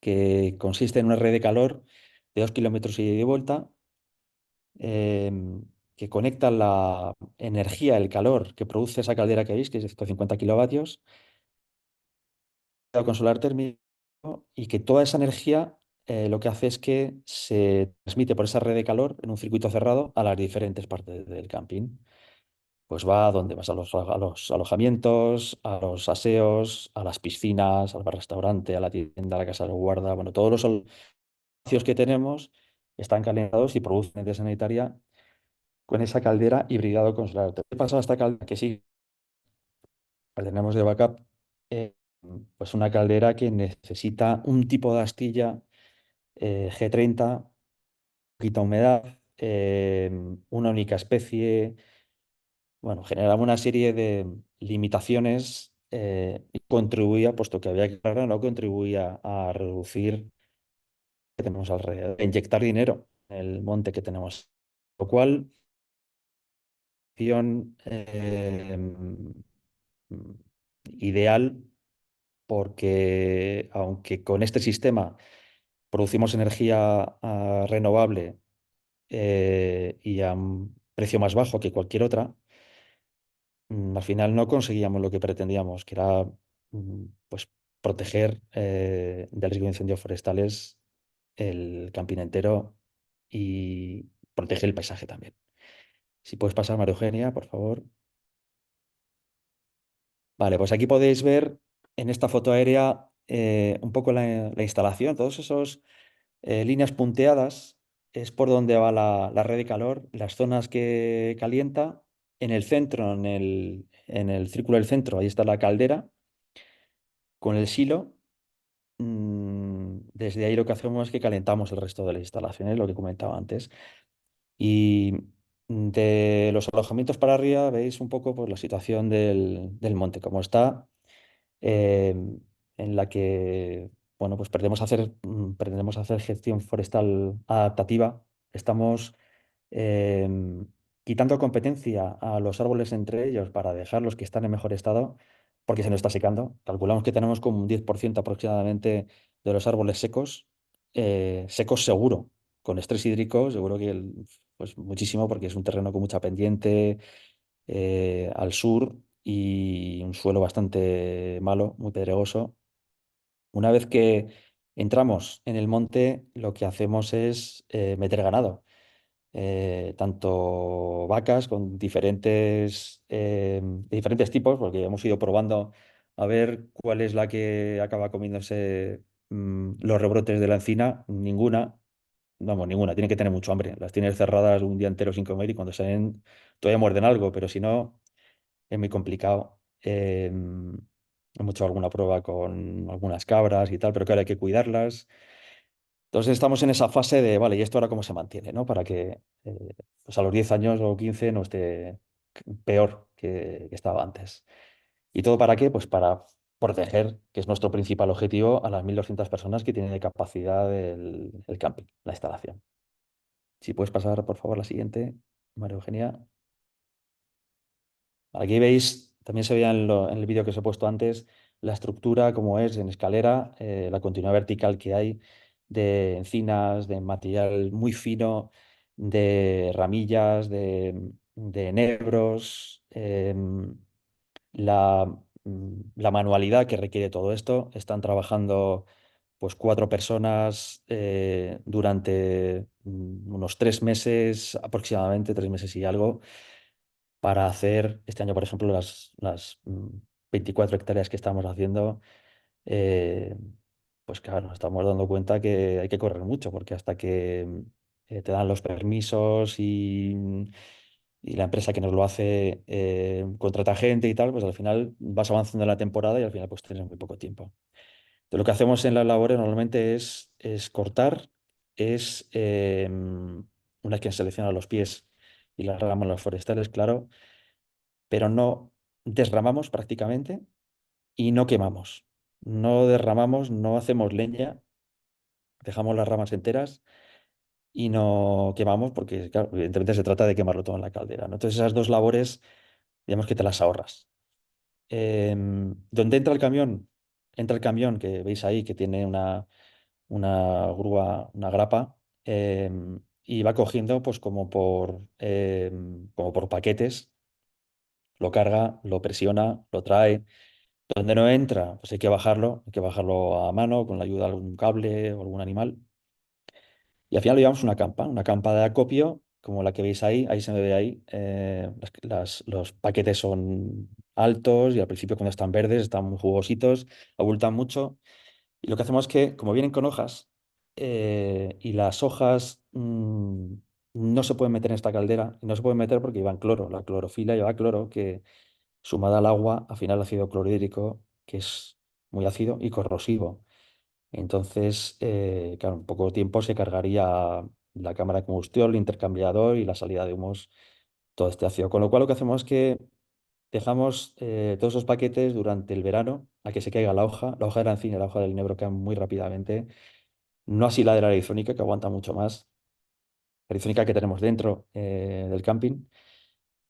que consiste en una red de calor de 2 kilómetros y de vuelta, que conecta la energía, el calor que produce esa caldera que veis, que es de 150 kilovatios, con solar térmico, y que toda esa energía lo que hace es que se transmite por esa red de calor en un circuito cerrado a las diferentes partes del camping. Pues va a donde vas, a los alojamientos, a los aseos, a las piscinas, al bar-restaurante, a la tienda, a la casa de guarda. Bueno, todos los espacios que tenemos están calentados y producen energía sanitaria con esa caldera hibridado con solar. ¿Qué pasa a esta caldera? Que sí, la tenemos de backup, eh, pues una caldera que necesita un tipo de astilla G30, poquita humedad, una única especie. Bueno, generaba una serie de limitaciones y contribuía, puesto que había que cargar, no contribuía a reducir que tenemos alrededor, a inyectar dinero en el monte que tenemos. Lo cual, opción ideal, porque aunque con este sistema producimos energía renovable y a un precio más bajo que cualquier otra, al final no conseguíamos lo que pretendíamos, que era pues, proteger del riesgo de incendios forestales el camping entero y proteger el paisaje también. Si puedes pasar, María Eugenia, por favor. Vale, pues aquí podéis ver en esta foto aérea un poco la instalación, todos esos líneas punteadas es por donde va la red de calor, las zonas que calienta, en el centro, en el círculo del centro, ahí está la caldera con el silo. Desde ahí lo que hacemos es que calentamos el resto de las instalaciones, lo que comentaba antes. Y de los alojamientos para arriba veis un poco pues, la situación del monte, como está, eh, en la que bueno, pues pretendemos hacer gestión forestal adaptativa. Estamos em, quitando competencia a los árboles entre ellos para dejar los que están en mejor estado, porque se nos está secando. Calculamos que tenemos como un 10% aproximadamente de los árboles secos, secos seguro, con estrés hídrico, seguro que pues muchísimo, porque es un terreno con mucha pendiente al sur y un suelo bastante malo, muy pedregoso. Una vez que entramos en el monte, lo que hacemos es meter ganado, tanto vacas con de diferentes tipos, porque hemos ido probando a ver cuál es la que acaba comiéndose los rebrotes de la encina. Ninguna, vamos, ninguna, tiene que tener mucho hambre. Las tienes cerradas un día entero sin comer y cuando salen todavía muerden algo, pero si no, es muy complicado. Hemos hecho alguna prueba con algunas cabras y tal, pero claro, hay que cuidarlas. Entonces estamos en esa fase de, vale, ¿y esto ahora cómo se mantiene, ¿no? Para que pues a los 10 años o 15 no esté peor que estaba antes. ¿Y todo para qué? Pues para proteger, que es nuestro principal objetivo, a las 1.200 personas que tienen de capacidad el camping, la instalación. Si puedes pasar, por favor, la siguiente, María Eugenia. Aquí veis, también se veía en el vídeo que os he puesto antes, la estructura como es en escalera, la continuidad vertical que hay de encinas, de material muy fino, de ramillas, de enebros, la, la manualidad que requiere todo esto. Están trabajando pues 4 personas durante unos 3 meses, aproximadamente 3 meses y algo para hacer este año, por ejemplo, las 24 hectáreas que estamos haciendo, eh, pues claro, nos estamos dando cuenta que hay que correr mucho, porque hasta que te dan los permisos y la empresa que nos lo hace contrata gente y tal, pues al final vas avanzando en la temporada y al final pues tienes muy poco tiempo. Entonces, lo que hacemos en las labores normalmente es cortar, es una vez que selecciona los pies y las ramas, los forestales, claro, pero no derramamos prácticamente y no quemamos. No derramamos, no hacemos leña, dejamos las ramas enteras y no quemamos porque, claro, evidentemente se trata de quemarlo todo en la caldera, ¿no? Entonces esas dos labores, digamos que te las ahorras. ¿Dónde entra el camión? Entra el camión que veis ahí, que tiene una grúa, una grapa, y va cogiendo pues como por paquetes, lo carga, lo presiona, lo trae. Donde no entra, pues hay que bajarlo a mano con la ayuda de algún cable o algún animal. Y al final lo llevamos una campa de acopio, como la que veis ahí se me ve ahí. Los paquetes son altos y al principio cuando están verdes están muy jugositos, abultan mucho. Y lo que hacemos es que, como vienen con hojas, y las hojas no se pueden meter en esta caldera, y no se pueden meter porque llevan cloro, la clorofila lleva cloro, que sumada al agua, al final ácido clorhídrico, que es muy ácido y corrosivo. Entonces, claro, en poco tiempo se cargaría la cámara de combustión, el intercambiador y la salida de humos, todo este ácido. Con lo cual lo que hacemos es que dejamos todos esos paquetes durante el verano a que se caiga la hoja de la encina y la hoja del enebro caen muy rápidamente. No así la de la arizónica, que aguanta mucho más. La arizónica que tenemos dentro del camping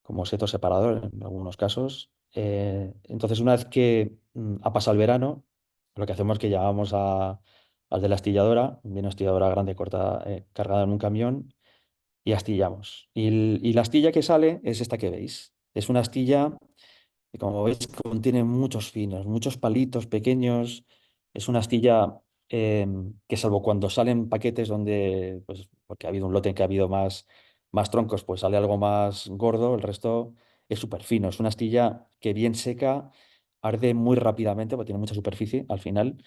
como seto separador en algunos casos. Entonces, una vez que ha pasado el verano, lo que hacemos es que llamamos al de la astilladora, viene una astilladora grande cargada en un camión y astillamos. Y la astilla que sale es esta que veis. Es una astilla que, como veis, contiene muchos finos, muchos palitos pequeños. Es una astilla que, salvo cuando salen paquetes donde, pues, porque ha habido un lote en que ha habido más troncos, pues sale algo más gordo, el resto es súper fino. Es una astilla que bien seca, arde muy rápidamente, porque tiene mucha superficie al final.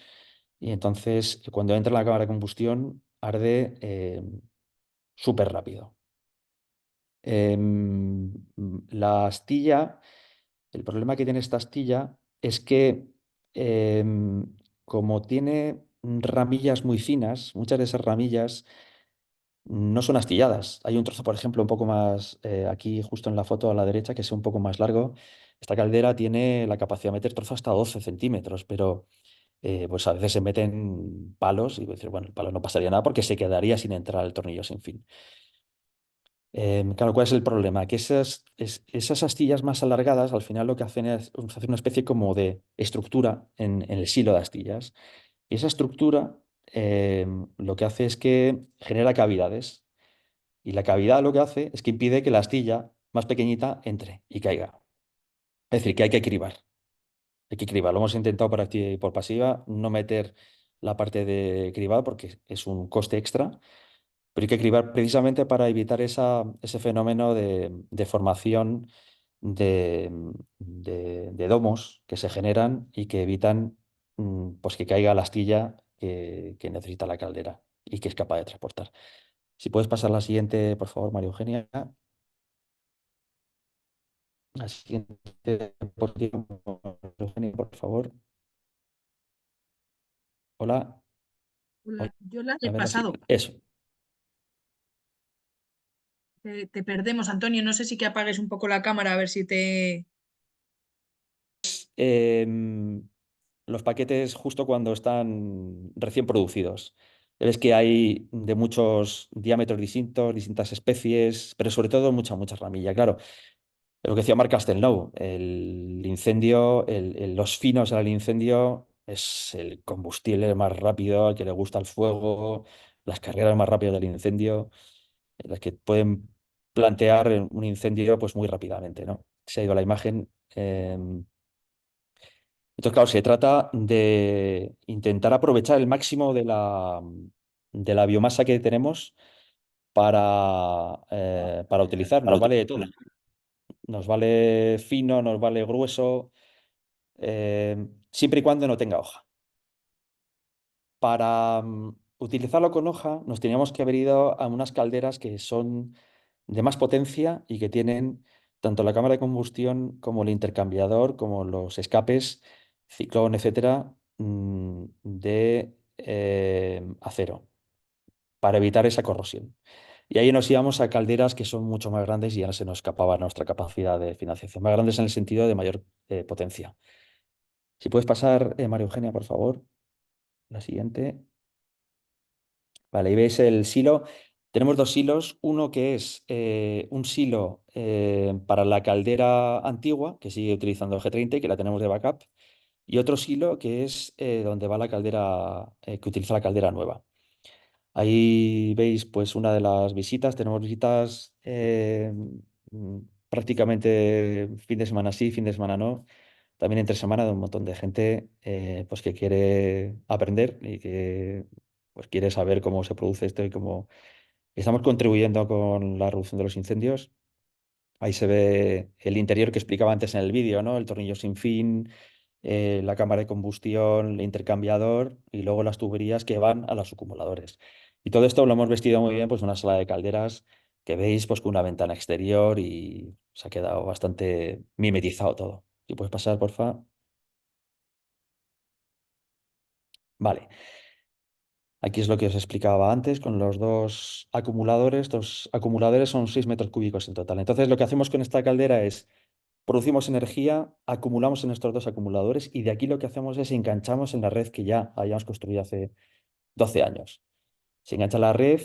Y entonces, cuando entra en la cámara de combustión, arde súper rápido. Em, la astilla, el problema que tiene esta astilla es que como tiene ramillas muy finas, muchas de esas ramillas no son astilladas. Hay un trozo, por ejemplo, un poco más, aquí justo en la foto a la derecha, que es un poco más largo. Esta caldera tiene la capacidad de meter trozo hasta 12 centímetros, pero pues a veces se meten palos y decir, bueno, el palo no pasaría nada porque se quedaría sin entrar el tornillo sin fin. Claro, ¿cuál es el problema? Que esas astillas más alargadas al final lo que hacen es hacer una especie como de estructura en el silo de astillas. Y esa estructura lo que hace es que genera cavidades. Y la cavidad lo que hace es que impide que la astilla más pequeñita entre y caiga. Es decir, que hay que cribar. Hay que cribar. Lo hemos intentado por activa y por pasiva, no meter la parte de cribado porque es un coste extra, pero hay que cribar precisamente para evitar ese fenómeno de formación de domos que se generan y que evitan pues que caiga la astilla que necesita la caldera y que es capaz de transportar. Si puedes pasar la siguiente, por favor, María Eugenia. La siguiente diapositiva, María Eugenia, por favor. Hola. Hola. Yo la A he ver, pasado. eso. Te perdemos, Antonio. No sé si que apagues un poco la cámara a ver si te... Em, los paquetes justo cuando están recién producidos. Ves que hay de muchos diámetros distintos, distintas especies, pero sobre todo mucha ramilla. Claro, lo que decía Mark Castelnau, el incendio, los finos al incendio es el combustible más rápido, al que le gusta el fuego, las carreras más rápidas del incendio, las que pueden plantear un incendio pues muy rápidamente, ¿no? Se ha ido la imagen. Entonces, claro, se trata de intentar aprovechar el máximo de la biomasa que tenemos para utilizar. Nos vale de todo. Nos vale fino, nos vale grueso, siempre y cuando no tenga hoja. Para utilizarlo con hoja, nos teníamos que haber ido a unas calderas que son de más potencia y que tienen tanto la cámara de combustión como el intercambiador, como los escapes, ciclón, etcétera, de acero, para evitar esa corrosión. Y ahí nos íbamos a calderas que son mucho más grandes y ya se nos escapaba nuestra capacidad de financiación. Más grandes en el sentido de mayor potencia. Si puedes pasar, María Eugenia, por favor, la siguiente. Vale, ahí veis el silo. Tenemos dos silos, uno que es un silo para la caldera antigua, que sigue utilizando el G30 y que la tenemos de backup, y otro silo que es donde va la caldera, que utiliza la caldera nueva. Ahí veis pues una de las visitas, tenemos visitas mm, prácticamente fin de semana sí, fin de semana no, también entre semana de un montón de gente pues que quiere aprender y que pues quiere saber cómo se produce esto y cómo estamos contribuyendo con la reducción de los incendios. Ahí se ve el interior que explicaba antes en el vídeo, ¿no? El tornillo sin fin, la cámara de combustión, el intercambiador y luego las tuberías que van a los acumuladores. Y todo esto lo hemos vestido muy bien, pues una sala de calderas que veis pues con una ventana exterior y se ha quedado bastante mimetizado todo. Si puedes pasar, porfa. Vale. Aquí es lo que os explicaba antes con los dos acumuladores. Estos acumuladores son 6 metros cúbicos en total. Entonces, lo que hacemos con esta caldera es producimos energía, acumulamos en estos dos acumuladores y de aquí lo que hacemos es enganchamos en la red que ya habíamos construido hace 12 años. Se engancha la red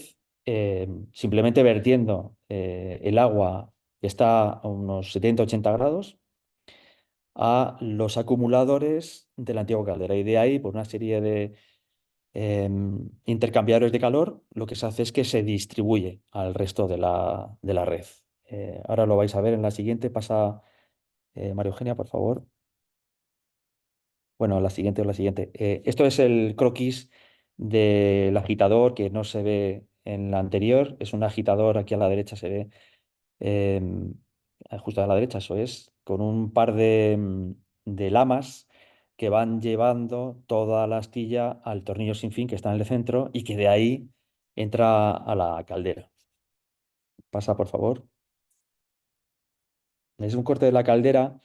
simplemente vertiendo el agua que está a unos 70-80 grados a los acumuladores de la antigua caldera. Y de ahí, por una serie de intercambiadores de calor, lo que se hace es que se distribuye al resto de la red. Ahora lo vais a ver en la siguiente. Pasa, María Eugenia, por favor. Bueno, la siguiente o la siguiente. Esto es el croquis del agitador que no se ve en la anterior. Es un agitador, aquí a la derecha se ve, em, justo a la derecha, eso es, con un par de lamas que van llevando toda la astilla al tornillo sin fin que está en el centro y que de ahí entra a la caldera. Pasa, por favor. Es un corte de la caldera.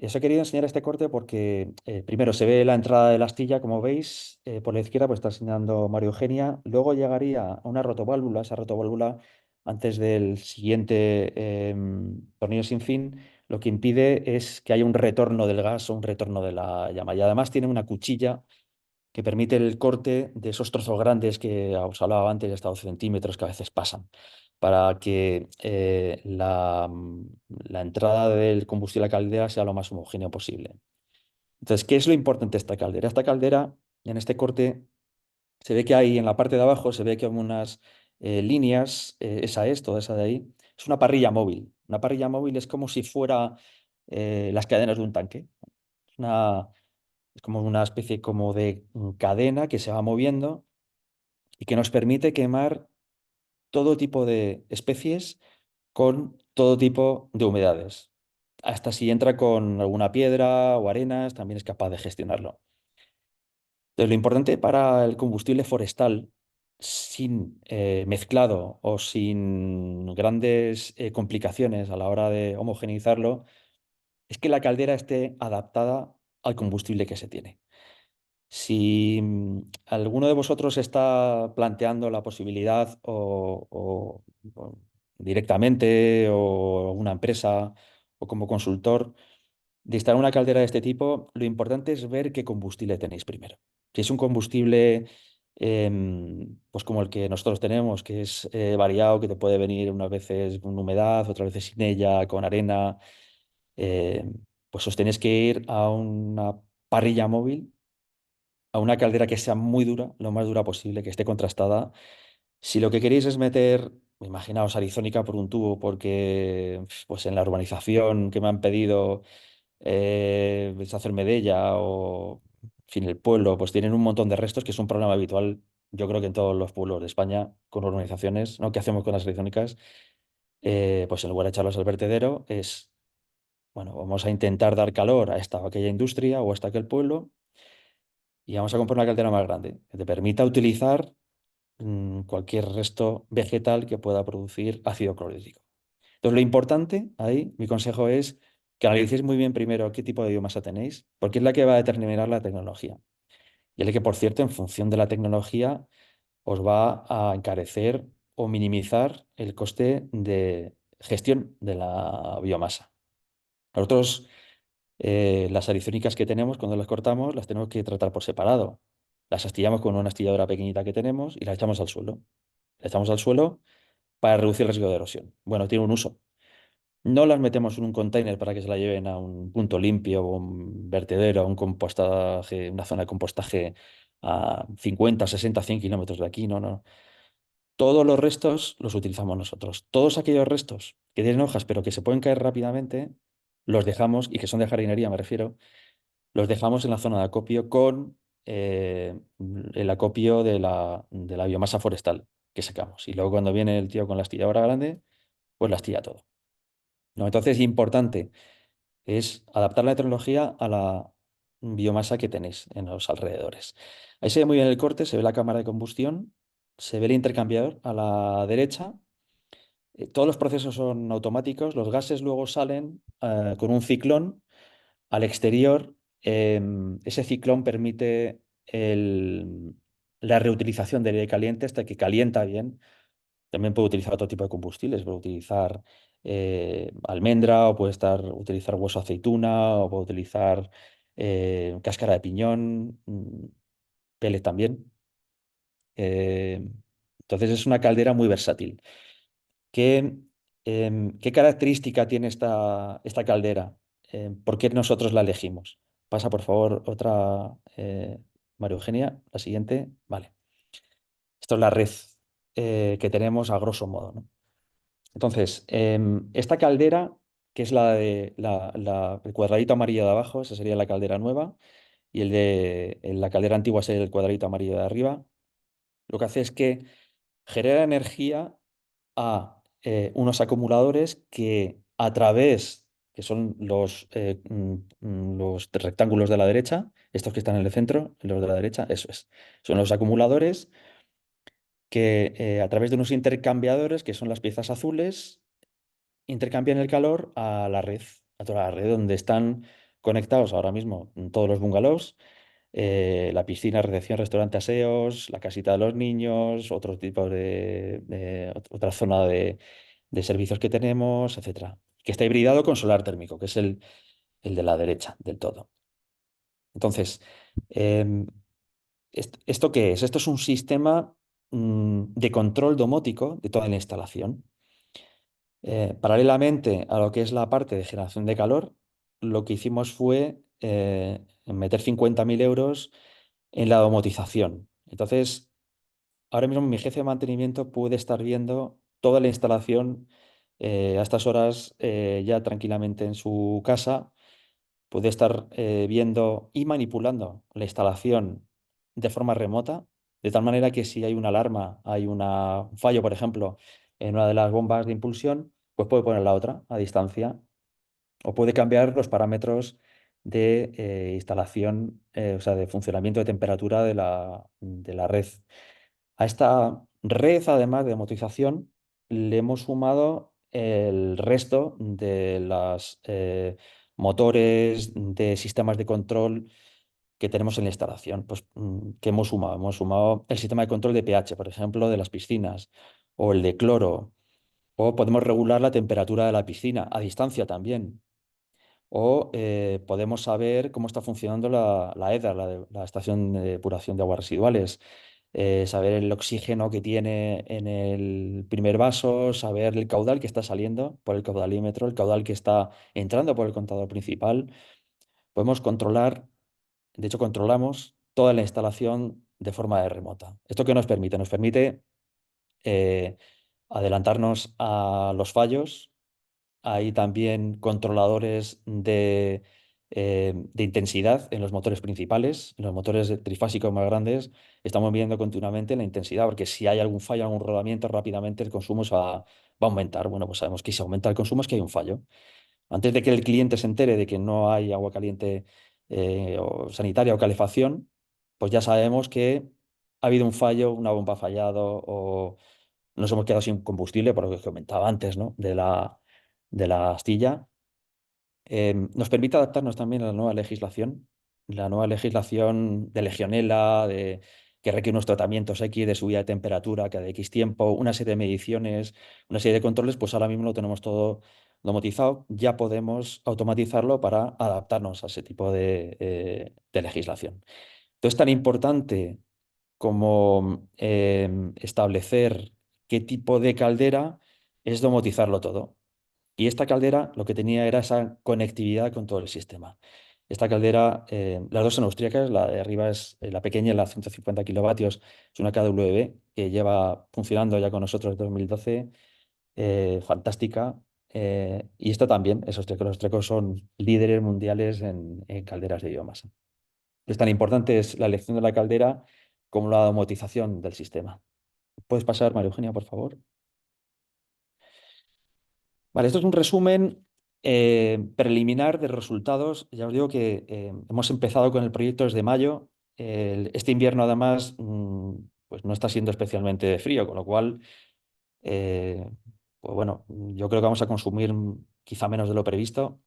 Os he querido enseñar este corte porque primero se ve la entrada de la astilla, como veis, por la izquierda pues está enseñando María Eugenia. Luego llegaría a una rotoválvula, esa rotoválvula antes del siguiente tornillo sin fin, lo que impide es que haya un retorno del gas o un retorno de la llama. Y además tiene una cuchilla que permite el corte de esos trozos grandes que os hablaba antes, de hasta 12 centímetros, que a veces pasan, para que la entrada del combustible a la caldera sea lo más homogéneo posible. Entonces, ¿qué es lo importante de esta caldera? Esta caldera, en este corte, se ve que hay en la parte de abajo, se ve que hay unas líneas, esa es, toda esa de ahí, es una parrilla móvil. Una parrilla móvil es como si fuera las cadenas de un tanque. Es una, es como una especie como de cadena que se va moviendo y que nos permite quemar todo tipo de especies con todo tipo de humedades. Hasta si entra con alguna piedra o arenas, también es capaz de gestionarlo. Entonces, lo importante para el combustible forestal, sin mezclado o sin grandes complicaciones a la hora de homogeneizarlo, es que la caldera esté adaptada al combustible que se tiene. Si alguno de vosotros está planteando la posibilidad o directamente o una empresa o como consultor de instalar una caldera de este tipo, lo importante es ver qué combustible tenéis primero. Si es un combustible pues como el que nosotros tenemos, que es variado, que te puede venir unas veces con humedad, otras veces sin ella, con arena, eh, pues os tenéis que ir a una parrilla móvil, a una caldera que sea muy dura, lo más dura posible, que esté contrastada. Si lo que queréis es meter, imaginaos arizónica por un tubo, porque pues en la urbanización que me han pedido es hacerme de ella o, en fin, el pueblo, pues tienen un montón de restos, que es un problema habitual, yo creo que en todos los pueblos de España, con urbanizaciones, ¿no? ¿Qué hacemos con las arizónicas? Pues en lugar de echarlas al vertedero, es, bueno, vamos a intentar dar calor a esta o aquella industria o a esta aquel pueblo y vamos a comprar una caldera más grande que te permita utilizar cualquier resto vegetal que pueda producir ácido clorhídrico. Entonces, lo importante ahí, mi consejo es que analicéis muy bien primero qué tipo de biomasa tenéis, porque es la que va a determinar la tecnología. Y el que, por cierto, en función de la tecnología, os va a encarecer o minimizar el coste de gestión de la biomasa. Nosotros, las arizónicas que tenemos, cuando las cortamos, las tenemos que tratar por separado. Las astillamos con una astilladora pequeñita que tenemos y las echamos al suelo. Las echamos al suelo para reducir el riesgo de erosión. Bueno, tiene un uso. No las metemos en un container para que se la lleven a un punto limpio, o un vertedero, a un compostaje, una zona de compostaje a 50, 60, 100 kilómetros de aquí. No, no. Todos los restos los utilizamos nosotros. Todos aquellos restos que tienen hojas pero que se pueden caer rápidamente, los dejamos, y que son de jardinería me refiero, los dejamos en la zona de acopio con el acopio de la biomasa forestal que sacamos. Y luego cuando viene el tío con la astilladora grande, pues la astilla todo. ¿No? Entonces, importante es adaptar la tecnología a la biomasa que tenéis en los alrededores. Ahí se ve muy bien el corte, se ve la cámara de combustión, se ve el intercambiador a la derecha. Todos los procesos son automáticos, los gases luego salen con un ciclón al exterior. Ese ciclón permite la reutilización del aire caliente hasta que calienta bien. También puede utilizar otro tipo de combustibles, puede utilizar almendra, o puede utilizar hueso de aceituna, o puede utilizar cáscara de piñón, pellet también. Eh, entonces es una caldera muy versátil. ¿Qué, qué característica tiene esta caldera? ¿Por qué nosotros la elegimos? Pasa, por favor, otra, María Eugenia, la siguiente. Vale. Esto es la red que tenemos a grosso modo, ¿no? Entonces, esta caldera, que es el cuadradito amarillo de abajo, esa sería la caldera nueva, y la caldera antigua sería el cuadradito amarillo de arriba, lo que hace es que genera energía a unos acumuladores que que son los rectángulos de la derecha, estos que están en el centro, los de la derecha, eso es. Son los acumuladores que a través de unos intercambiadores, que son las piezas azules, intercambian el calor a toda la red donde están conectados ahora mismo todos los bungalows, la piscina, recepción, restaurante, aseos, la casita de los niños, otro tipo otra zona de servicios que tenemos, etcétera, que está hibridado con solar térmico, que es el de la derecha del todo. Entonces, em, ¿esto qué es? Esto es un sistema de control domótico de toda la instalación. Paralelamente a lo que es la parte de generación de calor, lo que hicimos fue meter 50.000 euros en la domotización. Entonces, ahora mismo mi jefe de mantenimiento puede estar viendo toda la instalación a estas horas ya tranquilamente en su casa. Puede estar viendo y manipulando la instalación de forma remota, de tal manera que si hay una alarma, hay un fallo, por ejemplo, en una de las bombas de impulsión, pues puede poner la otra a distancia o puede cambiar los parámetros de instalación, o sea, de funcionamiento de temperatura de la red. A esta red, además de motorización, le hemos sumado el resto de los motores, de sistemas de control que tenemos en la instalación. Pues, ¿qué hemos sumado? Hemos sumado el sistema de control de pH, por ejemplo, de las piscinas, o el de cloro, o podemos regular la temperatura de la piscina a distancia también. O podemos saber cómo está funcionando la EDA, la estación de depuración de aguas residuales, saber el oxígeno que tiene en el primer vaso, saber el caudal que está saliendo por el caudalímetro, el caudal que está entrando por el contador principal. Podemos controlar, de hecho controlamos toda la instalación de forma remota. ¿Esto qué nos permite? Nos permite eh, adelantarnos a los fallos. Hay también controladores de intensidad en los motores principales, en los motores trifásicos más grandes. Estamos viendo continuamente la intensidad, porque si hay algún fallo, algún rodamiento, rápidamente el consumo va a aumentar. Bueno, pues sabemos que si aumenta el consumo es que hay un fallo. Antes de que el cliente se entere de que no hay agua caliente o sanitaria o calefacción, pues ya sabemos que ha habido un fallo, una bomba ha fallado o nos hemos quedado sin combustible, por lo que comentaba antes, ¿no? De la astilla. Nos permite adaptarnos también a la nueva legislación de Legionela, que requiere unos tratamientos X de subida de temperatura cada X tiempo, una serie de mediciones, una serie de controles, pues ahora mismo lo tenemos todo domotizado, ya podemos automatizarlo para adaptarnos a ese tipo de legislación. Entonces, tan importante como establecer qué tipo de caldera es domotizarlo todo. Y esta caldera lo que tenía era esa conectividad con todo el sistema. Esta caldera, las dos son austríacas, la de arriba es la pequeña, la 150 kilovatios, es una KWB que lleva funcionando ya con nosotros desde 2012, fantástica. Y esta también, los Trecos son líderes mundiales en calderas de biomasa. Es tan importante es la elección de la caldera como la domotización del sistema. ¿Puedes pasar, María Eugenia, por favor? Vale, esto es un resumen preliminar de resultados. Ya os digo que hemos empezado con el proyecto desde mayo. Este invierno, además, pues no está siendo especialmente frío, con lo cual, eh, pues bueno, yo creo que vamos a consumir quizá menos de lo previsto.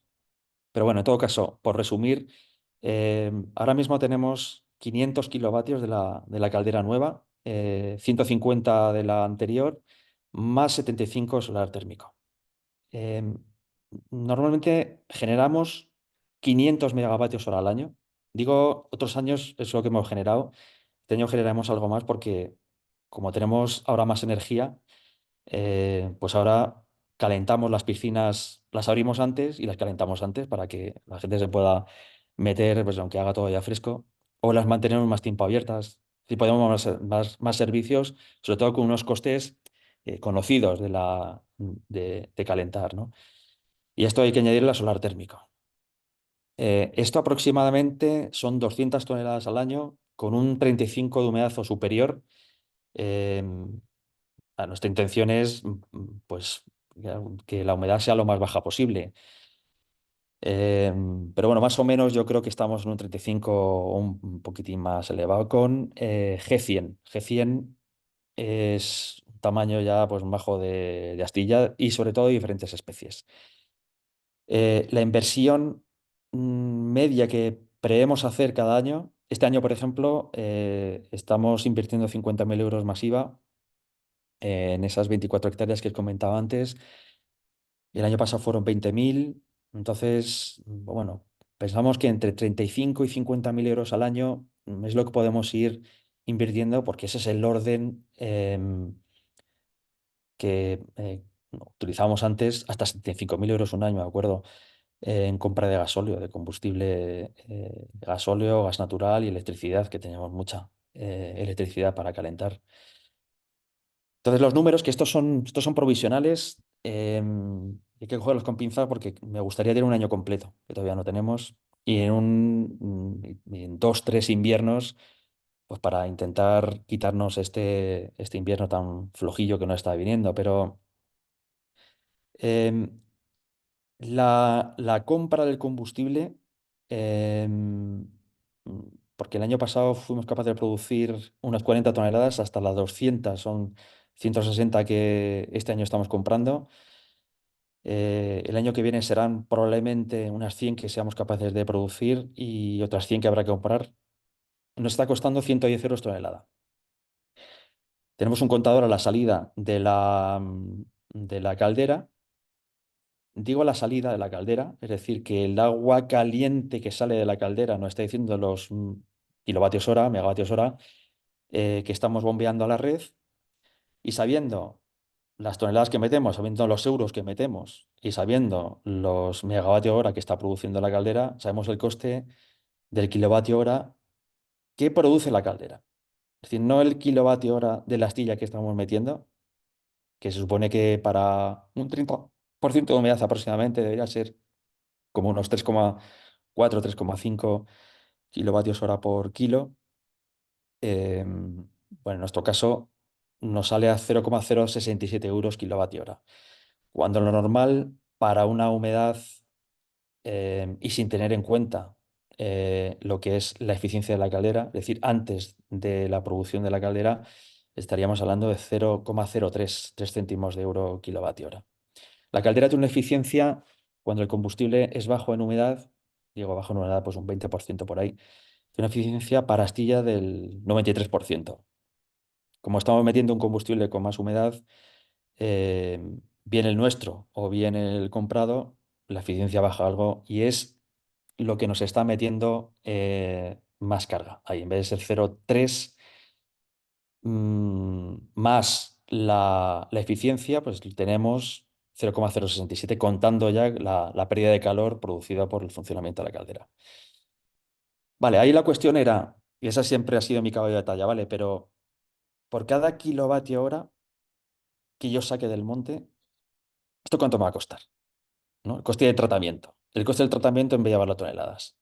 Pero bueno, en todo caso, por resumir, ahora mismo tenemos 500 kilovatios de la caldera nueva, 150 de la anterior, más 75 solar térmico. Em, Normalmente generamos 500 megavatios hora al año. Digo, otros años es lo que hemos generado. Este año generaremos algo más porque como tenemos ahora más energía, pues ahora calentamos las piscinas, las abrimos antes y las calentamos antes para que la gente se pueda meter, pues aunque haga todo ya fresco, o las mantenemos más tiempo abiertas. Y podemos más servicios, sobre todo con unos costes conocidos de calentar, ¿no? Y esto hay que añadirle a solar térmico. Esto aproximadamente son 200 toneladas al año con un 35 de humedad o superior. Eh, Nuestra intención es pues, que la humedad sea lo más baja posible. Pero bueno, más o menos yo creo que estamos en un 35 o un poquitín más elevado con G100. G100 es un tamaño ya pues bajo de astilla y sobre todo de diferentes especies. La inversión media que prevemos hacer cada año, este año, por ejemplo, estamos invirtiendo 50.000 euros masiva en esas 24 hectáreas que os comentaba antes. El año pasado fueron 20.000. Entonces, bueno, pensamos que entre 35 y 50.000 euros al año es lo que podemos ir invirtiendo, porque ese es el orden que utilizábamos antes, hasta 75.000 euros un año, ¿de acuerdo? En compra de gasóleo, de combustible, gasóleo, gas natural y electricidad, que teníamos mucha electricidad para calentar. Entonces, los números, que estos son provisionales, hay que cogerlos con pinzas porque me gustaría tener un año completo, que todavía no tenemos, y en 2, 3 inviernos, pues para intentar quitarnos este invierno tan flojillo que nos está viniendo. Pero em, la compra del combustible, em, porque el año pasado fuimos capaces de producir unas 40 toneladas, hasta las 200, son 160 que este año estamos comprando. El año que viene serán probablemente unas 100 que seamos capaces de producir y otras 100 que habrá que comprar. Nos está costando 110 euros tonelada. Tenemos un contador a la salida de la caldera. Digo la salida de la caldera, es decir, que el agua caliente que sale de la caldera nos está diciendo los kilovatios hora, megavatios hora, que estamos bombeando a la red, y sabiendo las toneladas que metemos, sabiendo los euros que metemos y sabiendo los megavatios hora que está produciendo la caldera, sabemos el coste del kilovatio hora que produce la caldera. Es decir, no el kilovatio hora de la astilla que estamos metiendo, que se supone que para un 30% de humedad aproximadamente debería ser como unos 3,4, 3,5 kilovatios hora por kilo. Bueno, en nuestro caso nos sale a 0,067 euros kilovatio hora. Cuando lo normal para una humedad, y sin tener en cuenta lo que es la eficiencia de la caldera, es decir, antes de la producción de la caldera, estaríamos hablando de 0,03 céntimos de euro kilovatio hora. La caldera tiene una eficiencia, cuando el combustible es bajo en humedad, digo bajo en humedad, pues un 20% por ahí, tiene una eficiencia para astilla del 93%. Como estamos metiendo un combustible con más humedad, eh, bien el nuestro o bien el comprado, la eficiencia baja algo y es lo que nos está metiendo más carga. Ahí, en vez de ser 0,3 más la eficiencia, pues tenemos 0,067 contando ya la pérdida de calor producida por el funcionamiento de la caldera. Vale, ahí la cuestión era, y esa siempre ha sido mi caballo de batalla, ¿vale? Pero por cada kilovatio hora que yo saque del monte, ¿esto cuánto me va a costar? ¿No? El coste de tratamiento. El coste del tratamiento en vez de llevarlo a toneladas.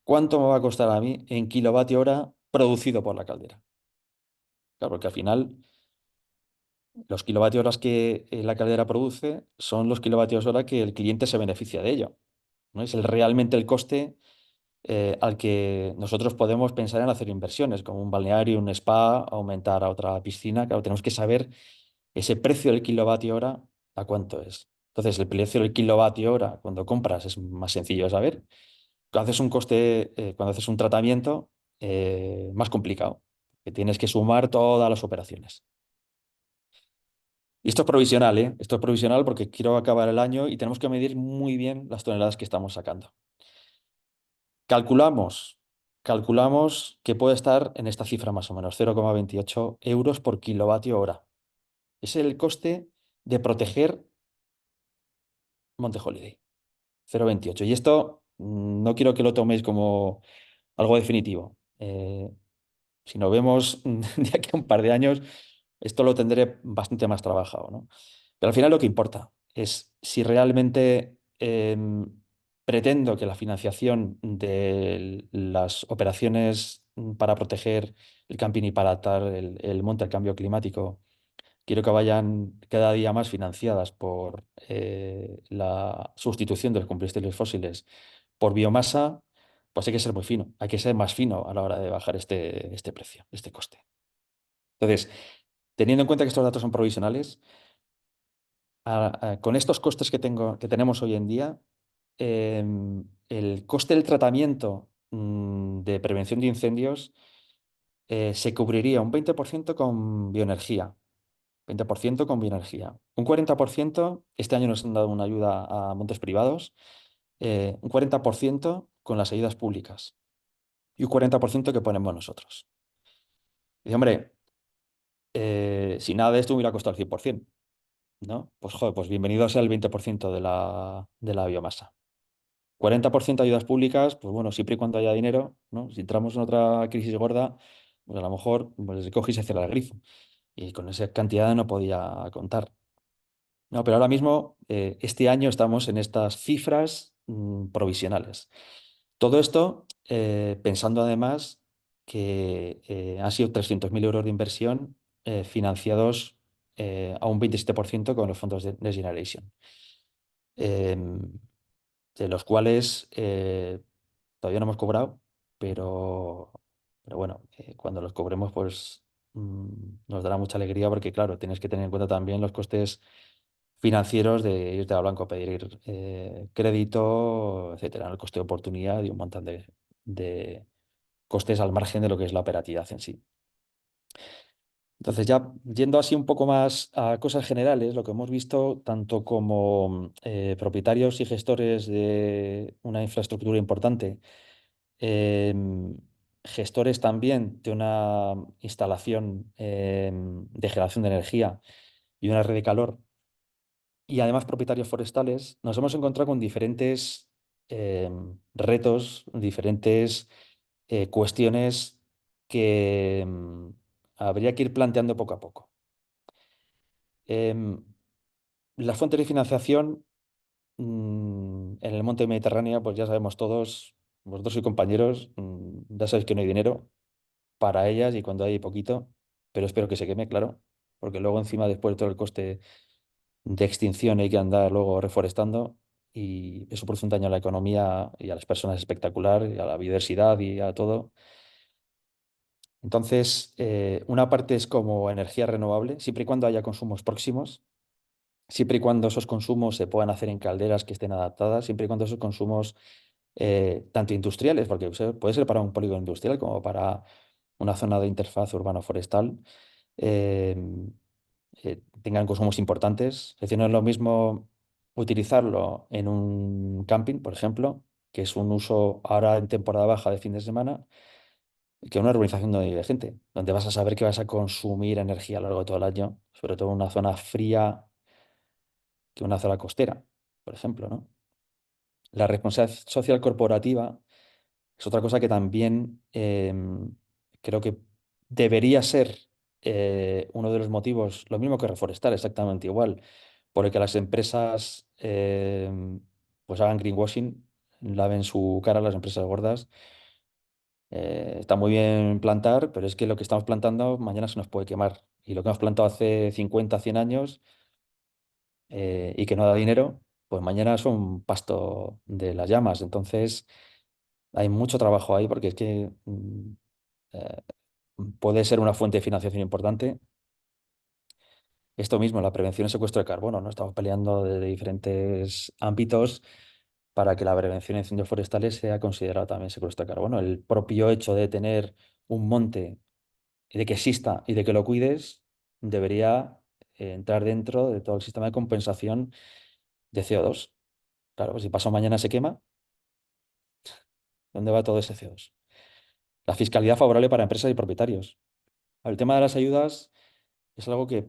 ¿Cuánto me va a costar a mí en kilovatio hora producido por la caldera? Claro, porque al final los kilovatios horas que la caldera produce son los kilovatios hora que el cliente se beneficia de ello, ¿no? Es realmente el coste al que nosotros podemos pensar en hacer inversiones, como un balneario, un spa, aumentar a otra piscina. Claro, tenemos que saber ese precio del kilovatio hora a cuánto es. Entonces, el precio del kilovatio hora cuando compras es más sencillo de saber. Cuando haces un coste, cuando haces un tratamiento, más complicado, que tienes que sumar todas las operaciones. Y esto es provisional, ¿eh? Esto es provisional porque quiero acabar el año y tenemos que medir muy bien las toneladas que estamos sacando. Calculamos que puede estar en esta cifra más o menos, 0,28 euros por kilovatio hora. Ese es el coste de proteger Monte Holiday, 0,28. Y esto no quiero que lo toméis como algo definitivo. Si nos vemos de aquí a un par de años, esto lo tendré bastante más trabajado, ¿no? Pero al final lo que importa es si realmente pretendo que la financiación de las operaciones para proteger el camping y para adaptar el monte al cambio climático, quiero que vayan cada día más financiadas por la sustitución de los combustibles fósiles por biomasa, pues hay que ser muy fino, hay que ser más fino a la hora de bajar este precio, este coste. Entonces, Teniendo en cuenta que estos datos son provisionales, con estos costes que tenemos hoy en día, el coste del tratamiento de prevención de incendios se cubriría un 20% con bioenergía. 20% con bioenergía. Un 40%, este año nos han dado una ayuda a montes privados, un 40% con las ayudas públicas y un 40% que ponemos nosotros. Y hombre, si nada de esto me hubiera costado el 100%, ¿no? Pues joder, pues bienvenido sea el 20% de la biomasa. 40% ayudas públicas, pues bueno, siempre y cuando haya dinero, ¿no? Si entramos en otra crisis gorda, pues a lo mejor pues, se coge y se cierra el grifo. Y con esa cantidad no podía contar. No, pero ahora mismo, este año estamos en estas cifras provisionales. Todo esto pensando además que han sido 300.000 euros de inversión financiados a un 27% con los fondos de Next Generation, em, de los cuales todavía no hemos cobrado, pero, pero bueno, cuando los cobremos, pues nos dará mucha alegría porque, claro, tienes que tener en cuenta también los costes financieros de irte a blanco a pedir crédito, etcétera, el coste de oportunidad y un montón de costes al margen de lo que es la operatividad en sí. Entonces, ya yendo así un poco más a cosas generales, lo que hemos visto, tanto como propietarios y gestores de una infraestructura importante, gestores también de una instalación de generación de energía y una red de calor, y además propietarios forestales, nos hemos encontrado con diferentes retos, diferentes cuestiones que habría que ir planteando poco a poco. Em, las fuentes de financiación en el monte Mediterráneo, pues ya sabemos todos, vosotros y compañeros, ya sabéis que no hay dinero para ellas y cuando hay poquito, pero espero que se queme, claro, porque luego encima después de todo el coste de extinción hay que andar luego reforestando y eso produce un daño a la economía y a las personas espectacular, y a la biodiversidad y a todo. Entonces, una parte es como energía renovable, siempre y cuando haya consumos próximos, siempre y cuando esos consumos se puedan hacer en calderas que estén adaptadas, siempre y cuando esos consumos, tanto industriales, porque puede ser para un polígono industrial como para una zona de interfaz urbano-forestal, eh, tengan consumos importantes. Es decir, no es lo mismo utilizarlo en un camping, por ejemplo, que es un uso ahora en temporada baja de fin de semana, que una urbanización donde vive gente, donde vas a saber que vas a consumir energía a lo largo de todo el año, sobre todo en una zona fría que una zona costera, por ejemplo, ¿no? La responsabilidad social corporativa es otra cosa que también creo que debería ser uno de los motivos, lo mismo que reforestar, exactamente igual, por el que las empresas pues hagan greenwashing, laven su cara a las empresas gordas. Está muy bien plantar, pero es que lo que estamos plantando mañana se nos puede quemar. Y lo que hemos plantado hace 50, 100 años y que no da dinero, pues mañana es un pasto de las llamas. Entonces, hay mucho trabajo ahí porque es que eh, puede ser una fuente de financiación importante. Esto mismo, la prevención y secuestro de carbono, ¿no? Estamos peleando de diferentes ámbitos para que la prevención de incendios forestales sea considerada también secuestro de carbono. El propio hecho de tener un monte y de que exista y de que lo cuides debería entrar dentro de todo el sistema de compensación de CO2. Claro, pues si pasado mañana se quema, ¿dónde va todo ese CO2? La fiscalidad favorable para empresas y propietarios. El tema de las ayudas es algo que,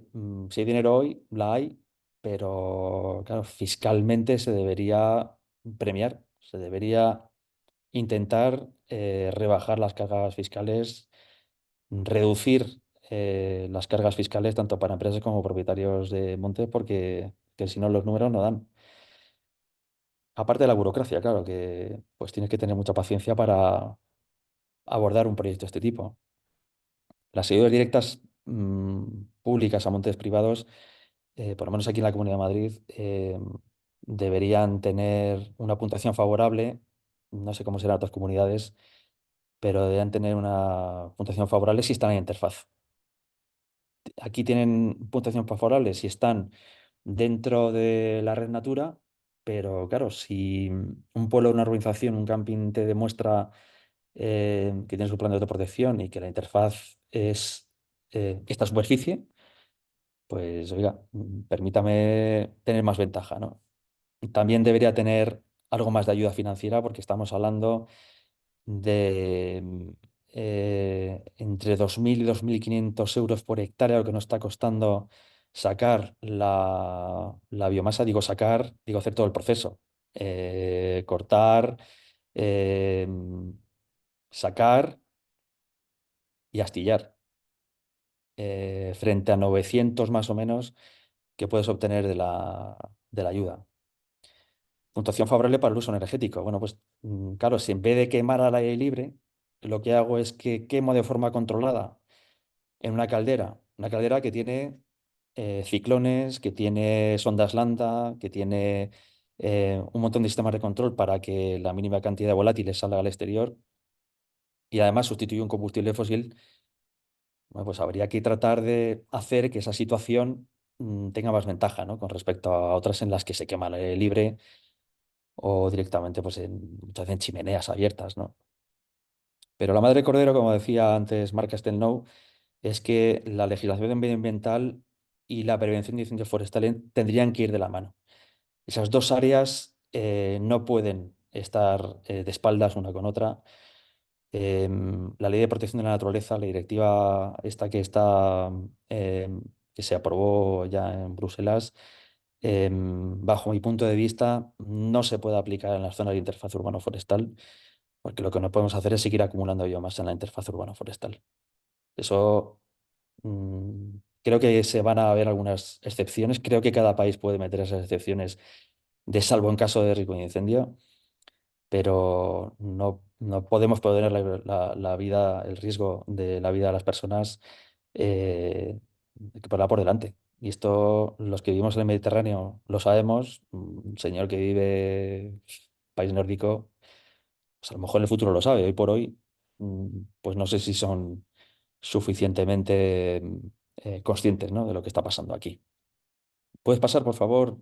si hay dinero hoy, la hay, pero claro, fiscalmente se debería premiar, se debería intentar rebajar las cargas fiscales, reducir las cargas fiscales tanto para empresas como propietarios de monte, porque que si no los números no dan. Aparte de la burocracia, claro, que pues tienes que tener mucha paciencia para abordar un proyecto de este tipo. Las ayudas directas públicas a montes privados, por lo menos aquí en la Comunidad de Madrid, deberían tener una puntuación favorable. No sé cómo serán otras comunidades, pero deberían tener una puntuación favorable si están en interfaz. aquí tienen puntuación favorable si están dentro de la red Natura, pero claro, si un pueblo, una urbanización, un camping te demuestra que tiene su plan de autoprotección y que la interfaz es esta superficie, pues oiga, permítame tener más ventaja, ¿no? También debería tener algo más de ayuda financiera porque estamos hablando de entre 2.000 y 2.500 euros por hectárea, lo que nos está costando sacar la biomasa, digo sacar, digo hacer todo el proceso. Cortar, eh, sacar y astillar, frente a 900 más o menos que puedes obtener de la ayuda. Puntuación favorable para el uso energético. Bueno, pues claro, si en vez de quemar al aire libre, lo que hago es que quemo de forma controlada en una caldera que tiene ciclones, que tiene sondas lambda, que tiene un montón de sistemas de control para que la mínima cantidad de volátiles salga al exterior y además sustituye un combustible fósil. Bueno, pues habría que tratar de hacer que esa situación tenga más ventaja, ¿no? Con respecto a otras en las que se quema al aire libre o directamente pues muchas veces en chimeneas abiertas, ¿no? Pero la madre cordero, como decía antes Mark Castelnau, es que la legislación medioambiental y la prevención de incendios forestales tendrían que ir de la mano. Esas dos áreas no pueden estar de espaldas una con otra. La ley de protección de la naturaleza, la directiva esta que se aprobó ya en Bruselas, bajo mi punto de vista, no se puede aplicar en las zonas de interfaz urbano-forestal, porque lo que no podemos hacer es seguir acumulando biomasa en la interfaz urbano-forestal. Eso creo que se van a ver algunas excepciones. Creo que cada país puede meter esas excepciones de salvo en caso de riesgo de incendio, pero no podemos poner la vida, el riesgo de la vida de las personas que ponerla por delante. Y esto, los que vivimos en el Mediterráneo lo sabemos. Un señor que vive país nórdico, pues a lo mejor en el futuro lo sabe. Hoy por hoy, pues no sé si son suficientemente conscientes, ¿no? De lo que está pasando aquí. ¿Puedes pasar, por favor?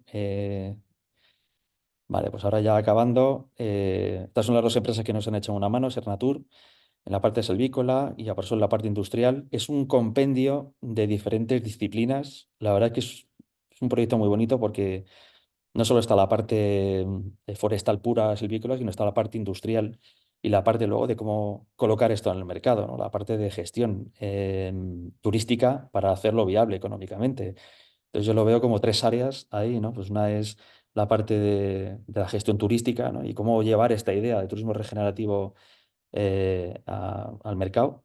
Vale, pues ahora ya acabando. Estas son las dos empresas que nos han hecho una mano, Sernatur, en la parte selvícola y Aparsol en la parte industrial. Es un compendio de diferentes disciplinas. La verdad que es un proyecto muy bonito porque no solo está la parte forestal pura silvícola, sino está la parte industrial y la parte luego de cómo colocar esto en el mercado, ¿no? La parte de gestión turística para hacerlo viable económicamente. Entonces yo lo veo como tres áreas ahí, ¿no? Pues una es la parte de la gestión turística, ¿no? Y cómo llevar esta idea de turismo regenerativo al mercado.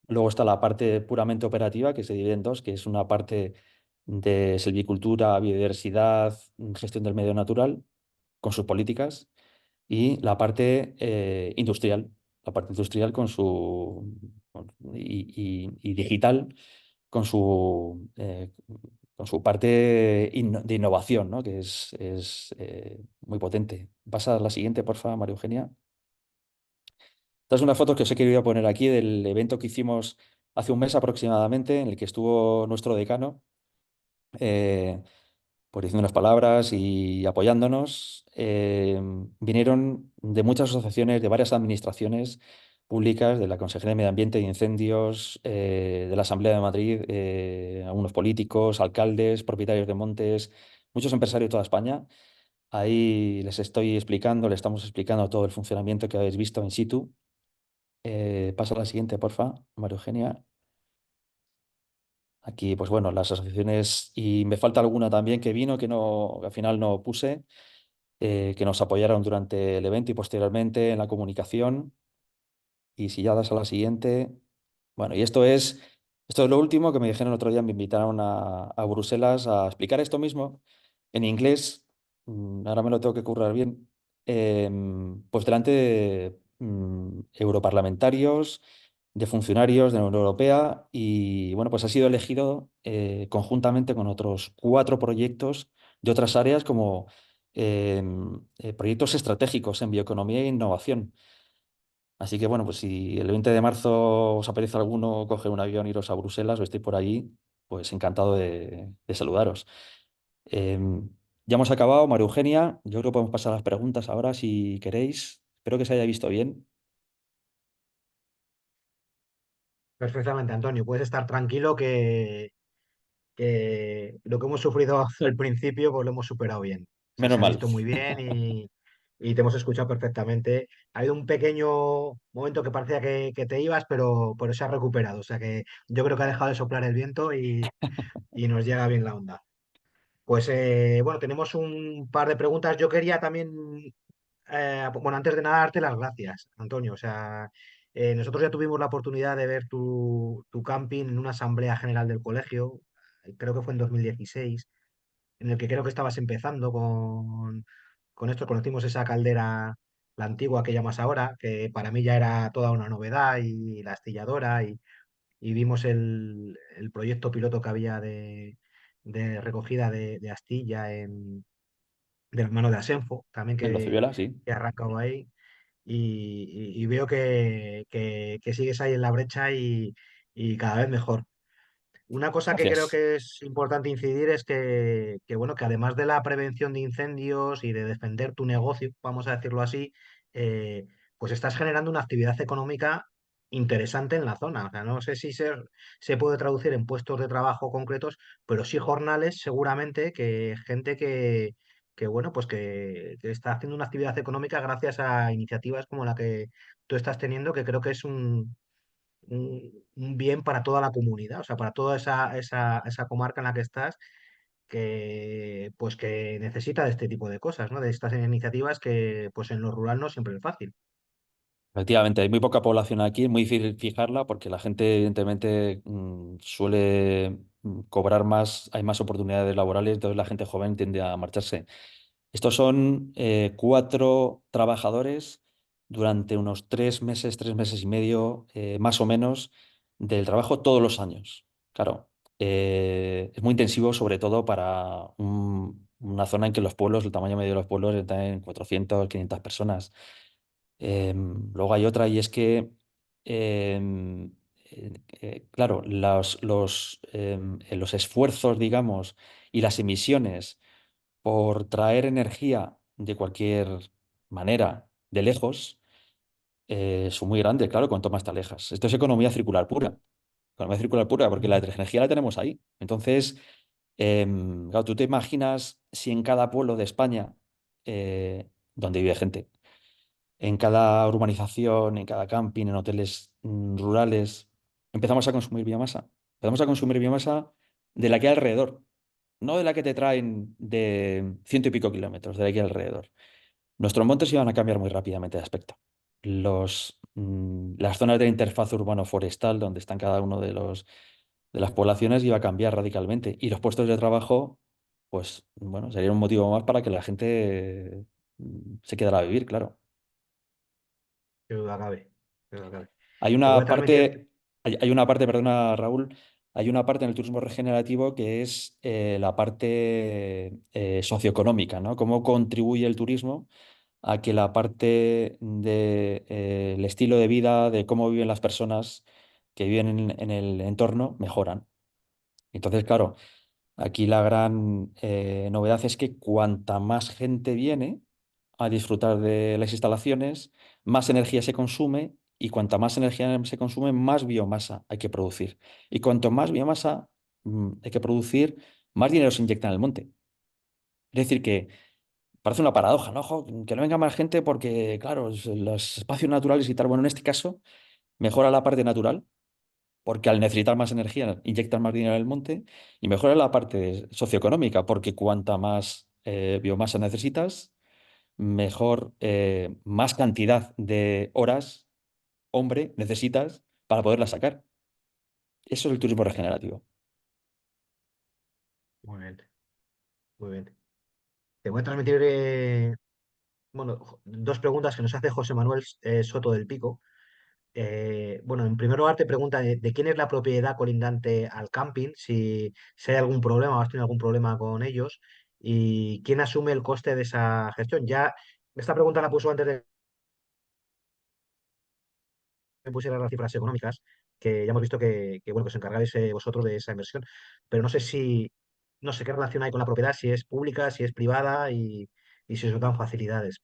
Luego está la parte puramente operativa, que se divide en dos, que es una parte de silvicultura, biodiversidad, gestión del medio natural, con sus políticas, y la parte industrial y digital con su parte de innovación, ¿no? Que es muy potente. Pasa a la siguiente, por favor, María Eugenia. Estas son unas fotos que os he querido poner aquí del evento que hicimos hace un mes aproximadamente, en el que estuvo nuestro decano, eh, por diciendo unas palabras y apoyándonos. Vinieron de muchas asociaciones, de varias administraciones públicas, de la Consejería de Medio Ambiente y Incendios, de la Asamblea de Madrid, algunos políticos, alcaldes, propietarios de montes, muchos empresarios de toda España. Ahí les estamos explicando todo el funcionamiento que habéis visto in situ. Pasa a la siguiente, porfa, María Eugenia. Aquí, pues bueno, las asociaciones, y me falta alguna también que vino, que al final no puse, que nos apoyaron durante el evento y posteriormente en la comunicación. Y si ya das a la siguiente. Bueno, y esto es lo último que me dijeron el otro día, me invitaron a Bruselas a explicar esto mismo en inglés. Ahora me lo tengo que currar bien. Pues delante de europarlamentarios, de funcionarios de la Unión Europea, y bueno, pues ha sido elegido conjuntamente con otros 4 proyectos de otras áreas como proyectos estratégicos en bioeconomía e innovación. Así que bueno, pues si el 20 de marzo os apetece alguno coger un avión, iros a Bruselas o estéis por allí, pues encantado de saludaros. Ya hemos acabado, María Eugenia. Yo creo que podemos pasar a las preguntas ahora si queréis. Espero que se haya visto bien. Perfectamente, Antonio. Puedes estar tranquilo que lo que hemos sufrido al principio, pues lo hemos superado bien. O sea, Menos se ha mal. visto muy bien y te hemos escuchado perfectamente. Ha habido un pequeño momento que parecía que te ibas, pero se ha recuperado. O sea que yo creo que ha dejado de soplar el viento y nos llega bien la onda. Pues bueno, tenemos un par de preguntas. Yo quería también, bueno, antes de nada, darte las gracias, Antonio. O sea, nosotros ya tuvimos la oportunidad de ver tu camping en una asamblea general del colegio, creo que fue en 2016, en el que creo que estabas empezando con esto. Conocimos esa caldera, la antigua que llamas ahora, que para mí ya era toda una novedad, y la astilladora, y vimos el proyecto piloto que había de recogida de astilla de la mano de Asenfo, también En Rocibela, sí. que ha arrancado ahí. Y veo que sigues ahí en la brecha y cada vez mejor. Una cosa que creo Gracias. que es importante incidir es bueno, que además de la prevención de incendios y de defender tu negocio, vamos a decirlo así, eh, pues estás generando una actividad económica interesante en la zona. O sea, no sé si se puede traducir en puestos de trabajo concretos, pero sí jornales, seguramente, que gente que bueno, pues que está haciendo una actividad económica gracias a iniciativas como la que tú estás teniendo, que creo que es un bien para toda la comunidad, o sea, para toda esa comarca en la que estás, que pues que necesita de este tipo de cosas, ¿no? De estas iniciativas que pues en lo rural no siempre es fácil. Efectivamente, hay muy poca población aquí, es muy difícil fijarla porque la gente evidentemente suele cobrar más, hay más oportunidades laborales, entonces la gente joven tiende a marcharse. Estos son 4 trabajadores durante unos 3 meses, 3 meses y medio, más o menos, del trabajo todos los años. Claro, es muy intensivo, sobre todo para una zona en que los pueblos, el tamaño medio de los pueblos está en 400, 500 personas. Luego hay otra y es que, em, claro, los esfuerzos, digamos, y las emisiones por traer energía de cualquier manera de lejos son muy grandes, claro, cuanto más te alejas. Esto es economía circular pura. Economía circular pura, porque la Ujú. energía la tenemos ahí. Entonces, claro, tú te imaginas si en cada pueblo de España, donde vive gente, en cada urbanización, en cada camping, en hoteles rurales, empezamos a consumir biomasa. Empezamos a consumir biomasa de la que hay alrededor, no de la que te traen de ciento y pico kilómetros, de la que hay alrededor. Nuestros montes iban a cambiar muy rápidamente de aspecto. Las zonas de interfaz urbano-forestal, donde están cada uno de las poblaciones, iba a cambiar radicalmente. Y los puestos de trabajo, pues, bueno, sería un motivo más para que la gente se quedara a vivir, claro. Qué duda cabe, qué duda cabe. Hay Te voy a una transmitir. parte, hay una parte, perdona, Raúl, hay una parte en el turismo regenerativo que es la parte socioeconómica, ¿no? Cómo contribuye el turismo a que la parte del estilo de vida, de cómo viven las personas que viven en el entorno, mejoran. Entonces, claro, aquí la gran novedad es que cuanta más gente viene a disfrutar de las instalaciones, más energía se consume, y cuanta más energía se consume, más biomasa hay que producir. Y cuanto más biomasa hay que producir, más dinero se inyecta en el monte. Es decir, que parece una paradoja, ¿no? Jo, que no venga más gente porque, claro, los espacios naturales y tal. Bueno, en este caso, mejora la parte natural porque al necesitar más energía inyectan más dinero en el monte, y mejora la parte socioeconómica, porque cuanta más biomasa necesitas, mejor, más cantidad de horas, hombre, necesitas para poderla sacar. Eso es el turismo regenerativo. Muy bien, muy bien. Te voy a transmitir, bueno, dos preguntas que nos hace José Manuel Soto del Pico. Bueno, en primer lugar te pregunta de quién es la propiedad colindante al camping, si hay algún problema o has tenido algún problema con ellos, y quién asume el coste de esa gestión. Ya esta pregunta la puso antes de que pusieras las cifras económicas, que ya hemos visto bueno, que os encargáis vosotros de esa inversión, pero no sé qué relación hay con la propiedad, si es pública, si es privada y si os dan facilidades La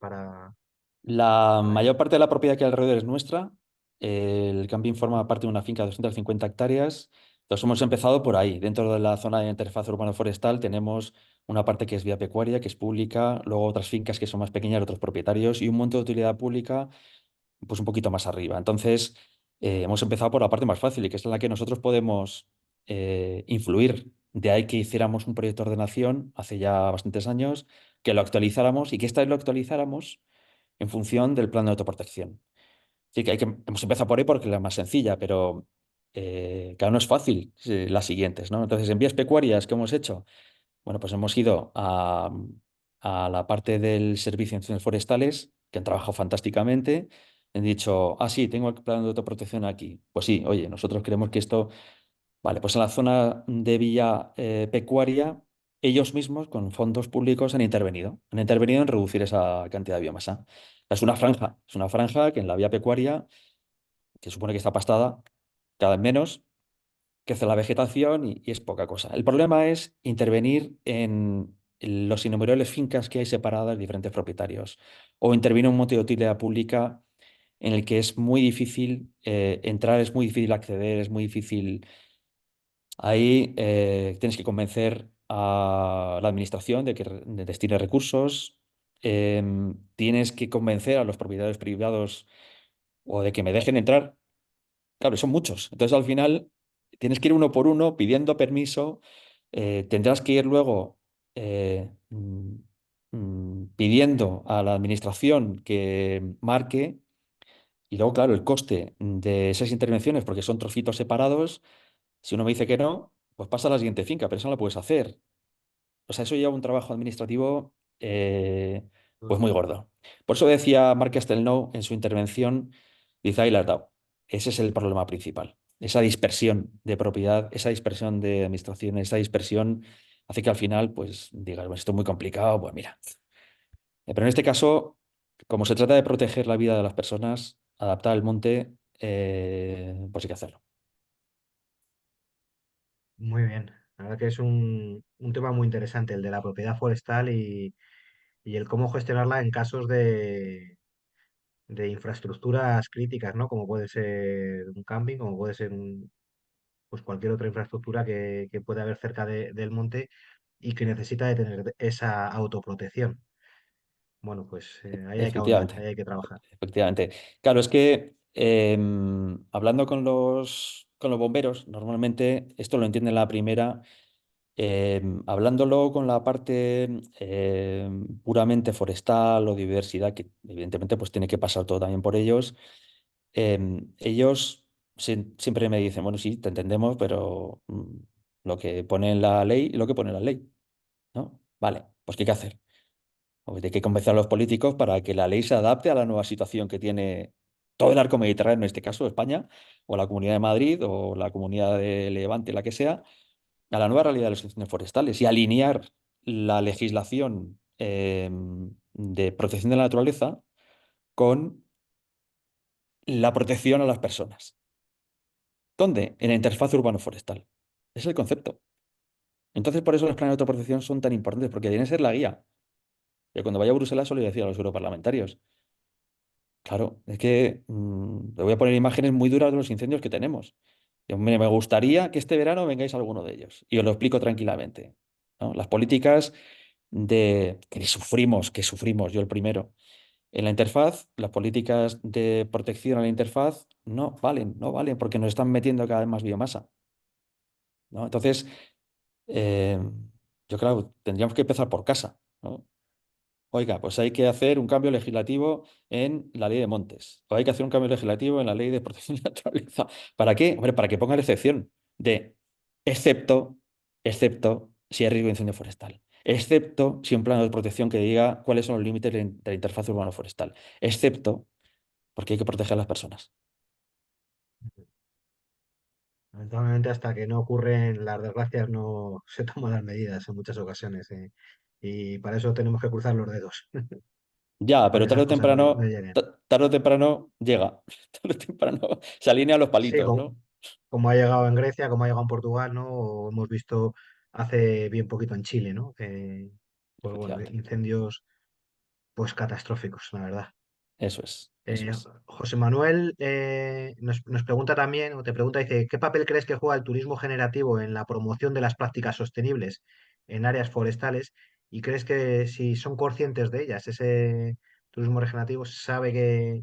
para mayor ello. parte de la propiedad que hay alrededor es nuestra. El camping forma parte de una finca de 250 hectáreas. Entonces hemos empezado por ahí. Dentro de la zona de interfaz urbano-forestal tenemos una parte que es vía pecuaria, que es pública, luego otras fincas que son más pequeñas de otros propietarios y un monte de utilidad pública pues un poquito más arriba. Entonces hemos empezado por la parte más fácil y que es en la que nosotros podemos influir. De ahí que hiciéramos un proyecto de ordenación hace ya bastantes años, que lo actualizáramos y que esta vez lo actualizáramos en función del plan de autoprotección. Sí, hemos empezado por ahí porque es la más sencilla, pero claro, no es fácil las siguientes, ¿no? Entonces, en vías pecuarias, ¿qué hemos hecho? Bueno, pues hemos ido a la parte del servicio de incendios forestales, que han trabajado fantásticamente. Han dicho, ah, sí, tengo el plan de autoprotección aquí. Pues sí, oye, nosotros creemos que esto. Vale, pues en la zona de vía pecuaria, ellos mismos con fondos públicos han intervenido. Han intervenido en reducir esa cantidad de biomasa. Es una franja que en la vía pecuaria, que supone que está pastada, cada vez menos, crece la vegetación y es poca cosa. El problema es intervenir en los innumerables fincas que hay separadas de diferentes propietarios o intervenir en un monte de utilidad pública en el que es muy difícil entrar, es muy difícil acceder, es muy difícil. Ahí tienes que convencer a la administración de que destine recursos, tienes que convencer a los propietarios privados o de que me dejen entrar. Claro, son muchos. Entonces al final tienes que ir uno por uno pidiendo permiso, tendrás que ir luego pidiendo a la administración que marque y luego, claro, el coste de esas intervenciones, porque son trocitos separados. Si uno me dice que no, pues pasa a la siguiente finca, pero eso no lo puedes hacer. O sea, eso lleva un trabajo administrativo pues muy gordo. Por eso decía Mark Castelnau en su intervención, dice, ahí la has dado. Ese es el problema principal. Esa dispersión de propiedad, esa dispersión de administración, esa dispersión hace que al final, pues digas, "Bueno, esto es muy complicado, pues mira. Pero en este caso, como se trata de proteger la vida de las personas, adaptar el monte, pues hay que hacerlo. Muy bien. La verdad que es un tema muy interesante el de la propiedad forestal y el cómo gestionarla en casos de infraestructuras críticas, ¿no? Como puede ser un camping, como puede ser pues cualquier otra infraestructura que pueda haber cerca del monte y que necesita de tener esa autoprotección. Bueno, pues ahí hay que ahondar, Efectivamente. ahí hay que trabajar. Efectivamente. Claro, es que hablando con los bomberos, normalmente esto lo entienden la primera, hablándolo con la parte puramente forestal o diversidad, que evidentemente pues tiene que pasar todo también por ellos, ellos siempre me dicen, bueno, sí, te entendemos, pero lo que pone en la ley y lo que pone en la ley, ¿no? Vale, pues ¿qué hay que hacer? Pues hay que convencer a los políticos para que la ley se adapte a la nueva situación que tiene todo el arco mediterráneo, en este caso España, o la Comunidad de Madrid, o la Comunidad de Levante, la que sea, a la nueva realidad de los incendios forestales y alinear la legislación de protección de la naturaleza con la protección a las personas. ¿Dónde? En la interfaz urbano-forestal. Es el concepto. Entonces, por eso los planes de autoprotección son tan importantes, porque deben ser la guía. Yo cuando vaya a Bruselas suelo decir a los europarlamentarios, claro, es que le voy a poner imágenes muy duras de los incendios que tenemos. Me gustaría que este verano vengáis a alguno de ellos y os lo explico tranquilamente, ¿no? Las políticas que sufrimos, yo el primero. En la interfaz, las políticas de protección a la interfaz no valen porque nos están metiendo cada vez más biomasa, ¿no? Entonces, eh, yo creo que tendríamos que empezar por casa, ¿no? Oiga, pues hay que hacer un cambio legislativo en la ley de montes. O hay que hacer un cambio legislativo en la ley de protección de la naturaleza. ¿Para qué? Hombre, para que ponga la excepción de excepto, excepto si hay riesgo de incendio forestal. Excepto si un plano de protección que diga cuáles son los límites de la interfaz urbano-forestal. Excepto porque hay que proteger a las personas. Lamentablemente, hasta que no ocurren las desgracias, no se toman las medidas en muchas ocasiones. Y para eso tenemos que cruzar los dedos, Ya, para pero que esas cosas no lleguen. tarde o temprano llega. Tarde o temprano se alinea a los Sí, palitos, ¿no? como ha llegado en Grecia, como ha llegado en Portugal, ¿no? O hemos visto hace bien poquito en Chile, ¿no? Pues bueno, Efectivamente. incendios pues catastróficos, la verdad. Eso es, eso es. José Manuel nos pregunta también, o te pregunta, dice, ¿qué papel crees que juega el turismo generativo en la promoción de las prácticas sostenibles en áreas forestales? ¿Y crees que si son conscientes de ellas, ese turismo regenerativo sabe que,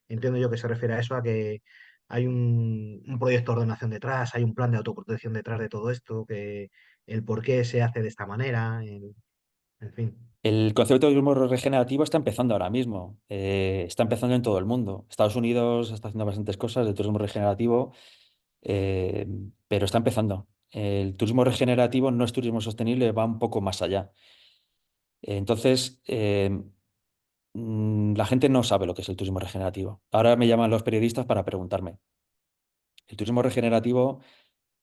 entiendo yo que se refiere a eso, a que hay un proyecto de ordenación detrás, hay un plan de autoprotección detrás de todo esto, que el por qué se hace de esta manera, en fin. El concepto de turismo regenerativo está empezando ahora mismo. Está empezando en todo el mundo. Estados Unidos está haciendo bastantes cosas de turismo regenerativo, eh, pero está empezando. El turismo regenerativo no es turismo sostenible, va un poco más allá. Entonces, la gente no sabe lo que es el turismo regenerativo. Ahora me llaman los periodistas para preguntarme. El turismo regenerativo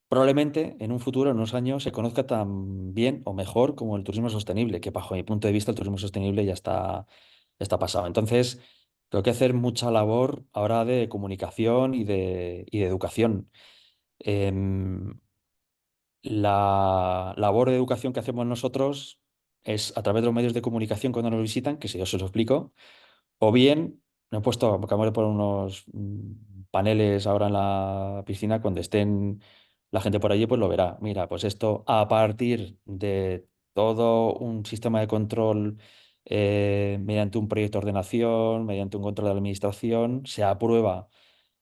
probablemente en un futuro, en unos años, se conozca tan bien o mejor como el turismo sostenible, que bajo mi punto de vista el turismo sostenible ya está pasado. Entonces, tengo que hacer mucha labor ahora de comunicación y de educación. Em, la labor de educación que hacemos nosotros es a través de los medios de comunicación cuando nos visitan, que si yo se lo explico, o bien, me he puesto, acabo de poner unos paneles ahora en la piscina, cuando estén la gente por allí, pues lo verá. Mira, pues esto a partir de todo un sistema de control mediante un proyecto de ordenación, mediante un control de administración, se aprueba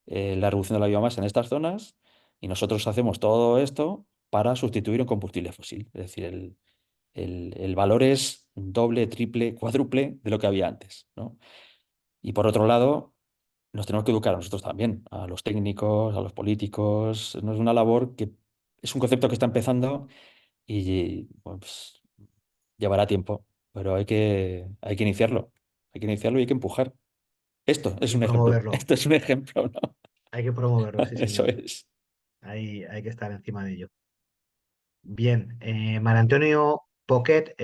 la reducción de la biomasa en estas zonas y nosotros hacemos todo esto para sustituir un combustible fósil. Es decir, el valor es doble, triple, cuádruple de lo que había antes, ¿no? Y por otro lado, nos tenemos que educar a nosotros también, a los técnicos, a los políticos. No es una labor que es un concepto que está empezando y bueno, pues, llevará tiempo, pero hay que iniciarlo. Hay que iniciarlo y hay que empujar. Esto Hay es que un ejemplo. promoverlo, Esto es un ejemplo, ¿no? hay que promoverlo, sí, Eso señor. es. Hay que estar encima de ello. Bien, Mar Antonio Poquet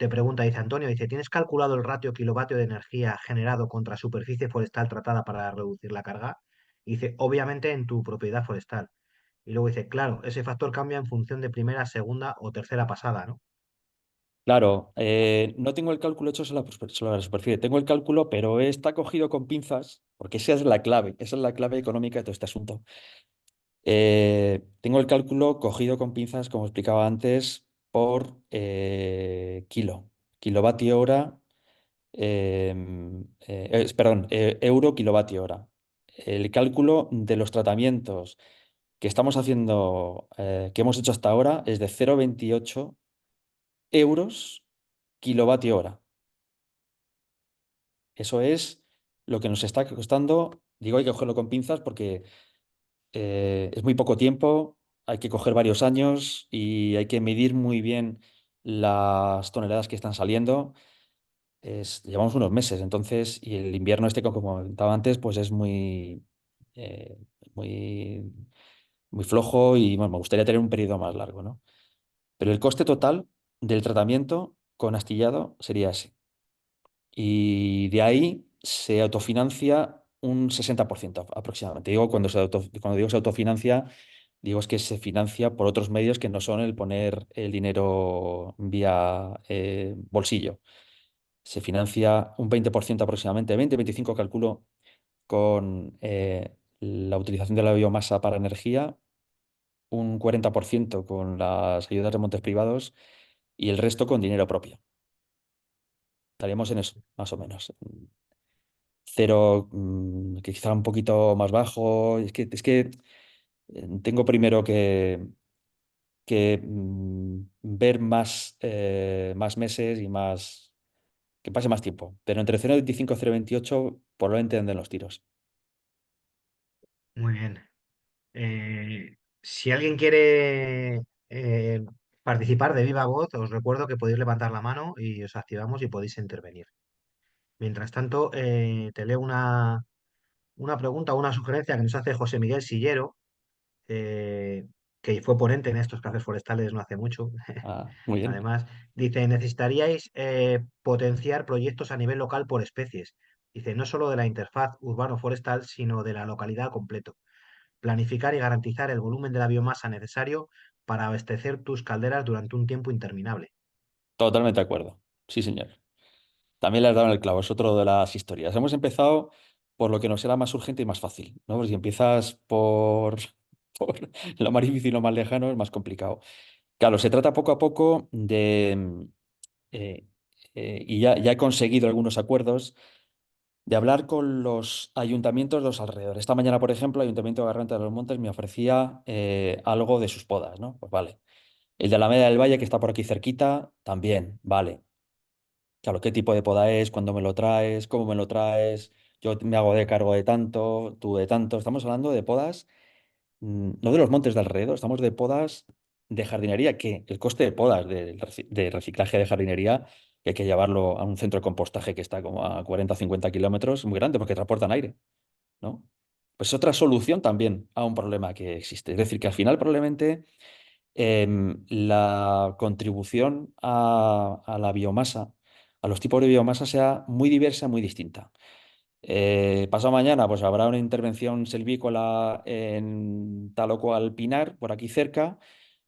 te pregunta, dice Antonio, dice, ¿tienes calculado el ratio kilovatio de energía generado contra superficie forestal tratada para reducir la carga? Y dice, obviamente en tu propiedad forestal. Y luego dice, claro, ese factor cambia en función de primera, segunda o tercera pasada, ¿no? Claro, no tengo el cálculo hecho sobre la superficie, tengo el cálculo, pero está cogido con pinzas, porque esa es la clave económica de todo este asunto. Tengo el cálculo cogido con pinzas, como explicaba antes, por kilovatio hora, perdón, euro kilovatio hora. El cálculo de los tratamientos que estamos haciendo, que hemos hecho hasta ahora, es de 0,28 euros kilovatio hora. Eso es lo que nos está costando. Digo, hay que cogerlo con pinzas porque es muy poco tiempo, hay que coger varios años y hay que medir muy bien las toneladas que están saliendo. Llevamos unos meses, entonces, y el invierno este, como comentaba antes, pues es eh, muy, muy flojo y bueno, me gustaría tener un periodo más largo, ¿no? Pero el coste total del tratamiento con astillado sería ese. Y de ahí se autofinancia un 60% aproximadamente. Digo, cuando digo se autofinancia, digo es que se financia por otros medios que no son el poner el dinero vía bolsillo. Se financia un 20% aproximadamente, 20-25 calculo, con la utilización de la biomasa para energía, un 40% con las ayudas de montes privados y el resto con dinero propio. Estaríamos en eso, más o menos. Cero, que quizá un poquito más bajo. Es que tengo primero que ver más meses y que pase más tiempo. Pero entre 0,25 y 0,28 probablemente anden los tiros. Muy bien. Si alguien quiere participar de viva voz, os recuerdo que podéis levantar la mano y os activamos y podéis intervenir. Mientras tanto, te leo una pregunta o una sugerencia que nos hace José Miguel Sillero, eh, que fue ponente en estos cafés forestales no hace mucho. Ah, muy bien. Además, dice, necesitaríais potenciar proyectos a nivel local por especies. Dice, no solo de la interfaz urbano-forestal, sino de la localidad al completo. planificar y garantizar el volumen de la biomasa necesario para abastecer tus calderas durante un tiempo interminable. Totalmente de acuerdo. Sí, señor. También le has dado en el clavo, es otro de las historias. Hemos empezado por lo que nos era más urgente y más fácil, ¿no? Porque si empiezas por lo más difícil y lo más lejano, es más complicado. Claro, se trata poco a poco de, eh, y ya he conseguido algunos acuerdos, de hablar con los ayuntamientos de los alrededores. Esta mañana, por ejemplo, el Ayuntamiento de Garganta de los Montes me ofrecía algo de sus podas, ¿no? Pues vale. El de Alameda del Valle, que está por aquí cerquita, también, vale. Claro, qué tipo de poda es, cuándo me lo traes, cómo me lo traes, yo me hago de cargo de tanto, tú de tanto. Estamos hablando de podas, no de los montes de alrededor, estamos de podas de jardinería, que el coste de podas de reciclaje de jardinería, que hay que llevarlo a un centro de compostaje que está como a 40 o 50 kilómetros, es muy grande porque transportan aire, ¿no? Pues otra solución también a un problema que existe. Es decir, que al final probablemente la contribución a la biomasa, a los tipos de biomasa, sea muy diversa, muy distinta. Pasado mañana, pues habrá una intervención silvícola en tal o cual pinar, por aquí cerca,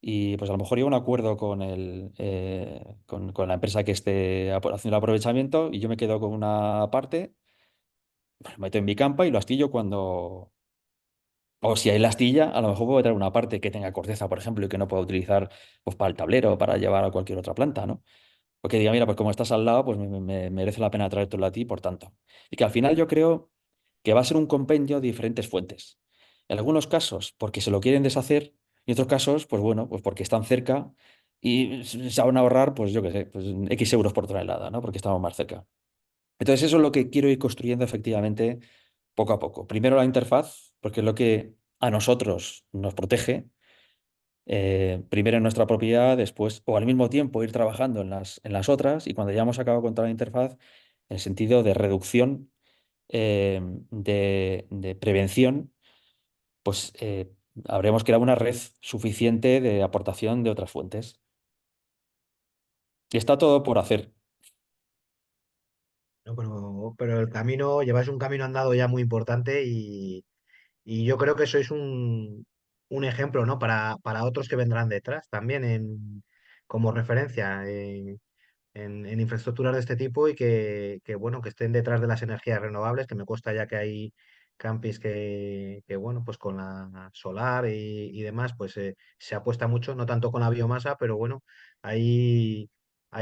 y pues a lo mejor llego a un acuerdo con la empresa que esté haciendo el aprovechamiento y yo me quedo con una parte, pues, lo meto en mi campa y lo astillo cuando, o si hay la astilla, a lo mejor puedo traer una parte que tenga corteza, por ejemplo, y que no pueda utilizar pues, para el tablero o para llevar a cualquier otra planta, ¿no? Porque diga, mira, pues como estás al lado, pues me merece la pena traértelo a ti, por tanto. Y que al final yo creo que va a ser un compendio de diferentes fuentes. En algunos casos, porque se lo quieren deshacer, y en otros casos, pues bueno, pues porque están cerca y se van a ahorrar, pues yo qué sé, pues X euros por tonelada, ¿no? Porque estamos más cerca. Entonces eso es lo que quiero ir construyendo efectivamente poco a poco. Primero la interfaz, porque es lo que a nosotros nos protege, primero en nuestra propiedad, después o al mismo tiempo ir trabajando en las otras y cuando ya hemos acabado con toda la interfaz, en el sentido de reducción, de prevención, pues habremos creado una red suficiente de aportación de otras fuentes. Y está todo por hacer. ¿No? Pero el camino, lleváis un camino andado ya muy importante y yo creo que sois un ejemplo, ¿no? Para otros que vendrán detrás también como referencia. En infraestructuras de este tipo y bueno, que estén detrás de las energías renovables, que me consta ya que hay campis bueno, pues con la solar y demás, pues se apuesta mucho, no tanto con la biomasa, pero bueno, hay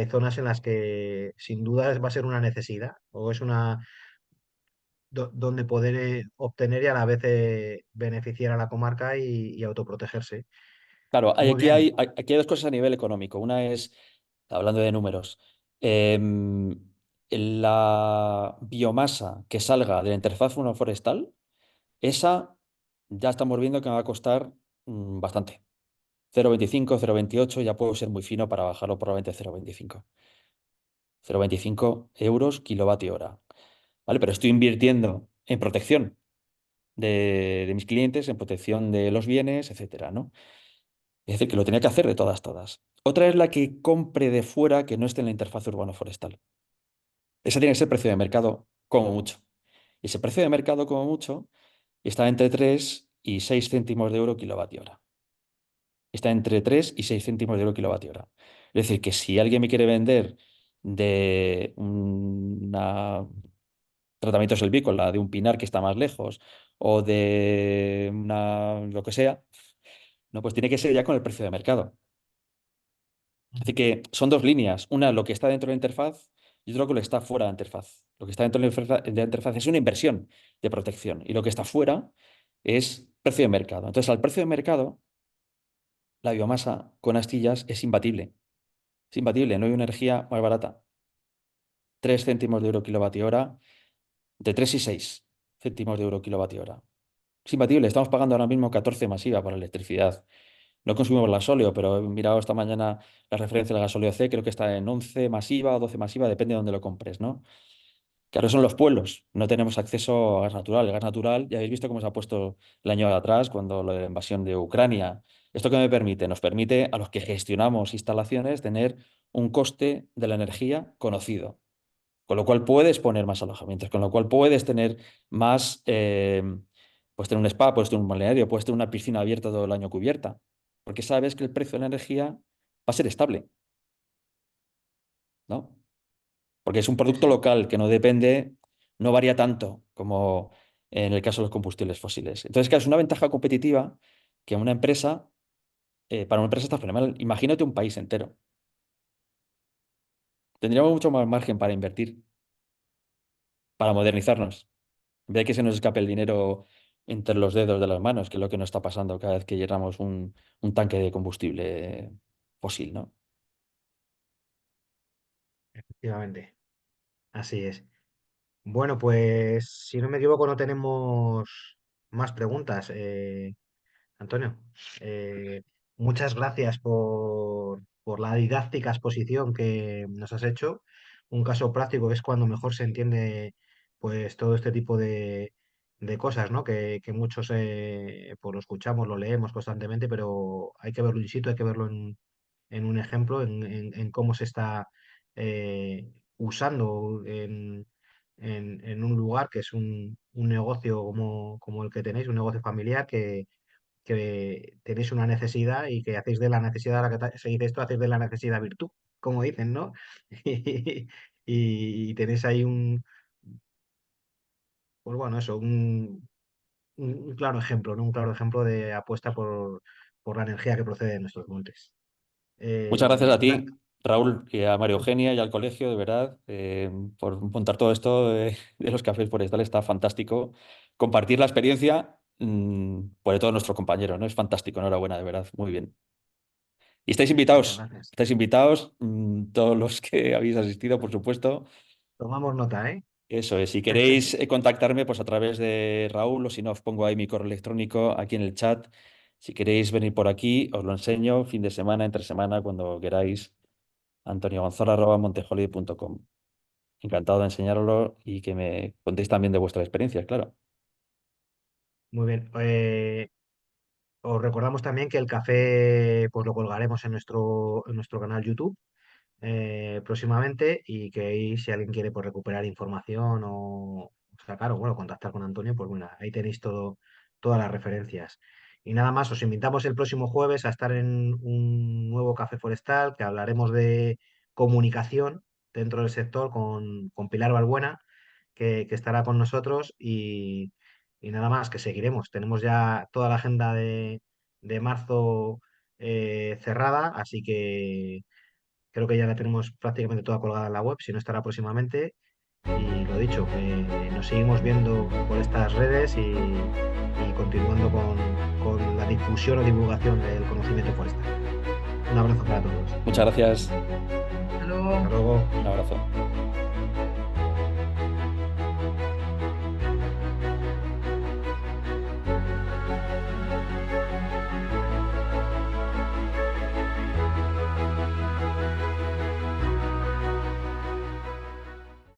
zonas en las que sin duda va a ser una necesidad o es donde poder obtener y a la vez beneficiar a la comarca y autoprotegerse. Claro, Muy bien. aquí hay dos cosas a nivel económico. Una es, hablando de números, em, la biomasa que salga de la interfaz forestal, esa ya estamos viendo que me va a costar bastante. 0,25, 0,28, ya puedo ser muy fino para bajarlo probablemente 0,25. 0,25 euros kilovatio hora. ¿Vale? Pero estoy invirtiendo en protección de mis clientes, en protección de los bienes, etcétera, ¿no? Es decir, que lo tenía que hacer de todas, todas. Otra es la que compre de fuera que no esté en la interfaz urbano-forestal. Ese tiene que ser precio de mercado como mucho. Y ese precio de mercado como mucho está entre 3 y 6 céntimos de euro kilovatio hora. Está entre 3 y 6 céntimos de euro kilovatio hora. Es decir, que si alguien me quiere vender de una tratamiento selvícola, de un pinar que está más lejos, o de lo que sea, no, pues tiene que ser ya con el precio de mercado. Así que son dos líneas. Una, lo que está dentro de la interfaz, y otro, lo que está fuera de la interfaz. Lo que está dentro de la interfaz es una inversión de protección, y lo que está fuera es precio de mercado. Entonces, al precio de mercado, la biomasa con astillas es imbatible. Es imbatible, no hay una energía más barata. 3 céntimos de euro kilovatio hora, de 3 y 6 céntimos de euro kilovatio hora. Es imbatible, estamos pagando ahora mismo 14 masiva por la electricidad. No consumimos gasóleo, pero he mirado esta mañana la referencia del gasóleo C, creo que está en 11 masiva o 12 masiva, depende de dónde lo compres, ¿no? Claro, son los pueblos, no tenemos acceso a gas natural. El gas natural, ya habéis visto cómo se ha puesto el año atrás cuando lo de la invasión de Ucrania. ¿Esto qué me permite? Nos permite a los que gestionamos instalaciones tener un coste de la energía conocido. Con lo cual puedes poner más alojamientos, con lo cual puedes tener más, Puedes tener un spa, puedes tener un balneario, puedes tener una piscina abierta todo el año cubierta, porque sabes que el precio de la energía va a ser estable, ¿no? Porque es un Sí, producto sí. local que no depende, no varía tanto como en el caso de los combustibles fósiles. Entonces, claro, es una ventaja competitiva que una empresa, para una empresa está fenomenal. Imagínate un país entero. Tendríamos mucho más margen para invertir, para modernizarnos. En vez de que se nos escape el dinero entre los dedos de las manos, que es lo que nos está pasando cada vez que llenamos un tanque de combustible fósil, ¿no? Efectivamente. Así es. Bueno, pues si no me equivoco, no tenemos más preguntas. Antonio, eh, muchas gracias por la didáctica exposición que nos has hecho. Un caso práctico que es cuando mejor se entiende pues todo este tipo de cosas, ¿no? Que muchos pues lo escuchamos, lo leemos constantemente, pero hay que verlo in situ, hay que verlo en un ejemplo, en cómo se está usando en un lugar que es un negocio como el que tenéis, un negocio familiar que tenéis una necesidad y que hacéis de la necesidad, a la que se dice esto, hacéis de la necesidad virtud, como dicen, ¿no? Y tenéis ahí pues bueno, eso, un claro ejemplo, ¿no? Un claro ejemplo de apuesta por la energía que procede de nuestros montes. Muchas gracias a Na- ti, Raúl, y a María Eugenia y al colegio, de verdad, por montar todo esto de los cafés forestales. Está fantástico. Compartir la experiencia por todos nuestros compañeros, ¿no? Es fantástico. Enhorabuena, de verdad. Muy bien. Y Muchas gracias. estáis invitados, todos los que habéis asistido, por supuesto. Tomamos nota, ¿eh? Eso es, si queréis contactarme, pues a través de Raúl, o si no, os pongo ahí mi correo electrónico aquí en el chat. Si queréis venir por aquí, os lo enseño, fin de semana, entre semana, cuando queráis. antoniogonzola@monteholiday.com. Encantado de enseñarlo y que me contéis también de vuestra experiencia, claro. Muy bien. Os recordamos también que el café pues lo colgaremos en nuestro canal YouTube próximamente y que ahí si alguien quiere pues, recuperar información o sacar o bueno, contactar con Antonio, pues bueno, ahí tenéis todas las referencias. Y nada más, os invitamos el próximo jueves a estar en un nuevo Café Forestal que hablaremos de comunicación dentro del sector con Pilar Balbuena, que estará con nosotros y nada más, que seguiremos. Tenemos ya toda la agenda de marzo cerrada, así que creo que ya la tenemos prácticamente toda colgada en la web, si no estará próximamente. Y lo dicho, nos seguimos viendo por estas redes y continuando con la difusión o divulgación del conocimiento forestal. Un abrazo para todos. Muchas gracias. Hasta Hasta luego. luego. Un abrazo.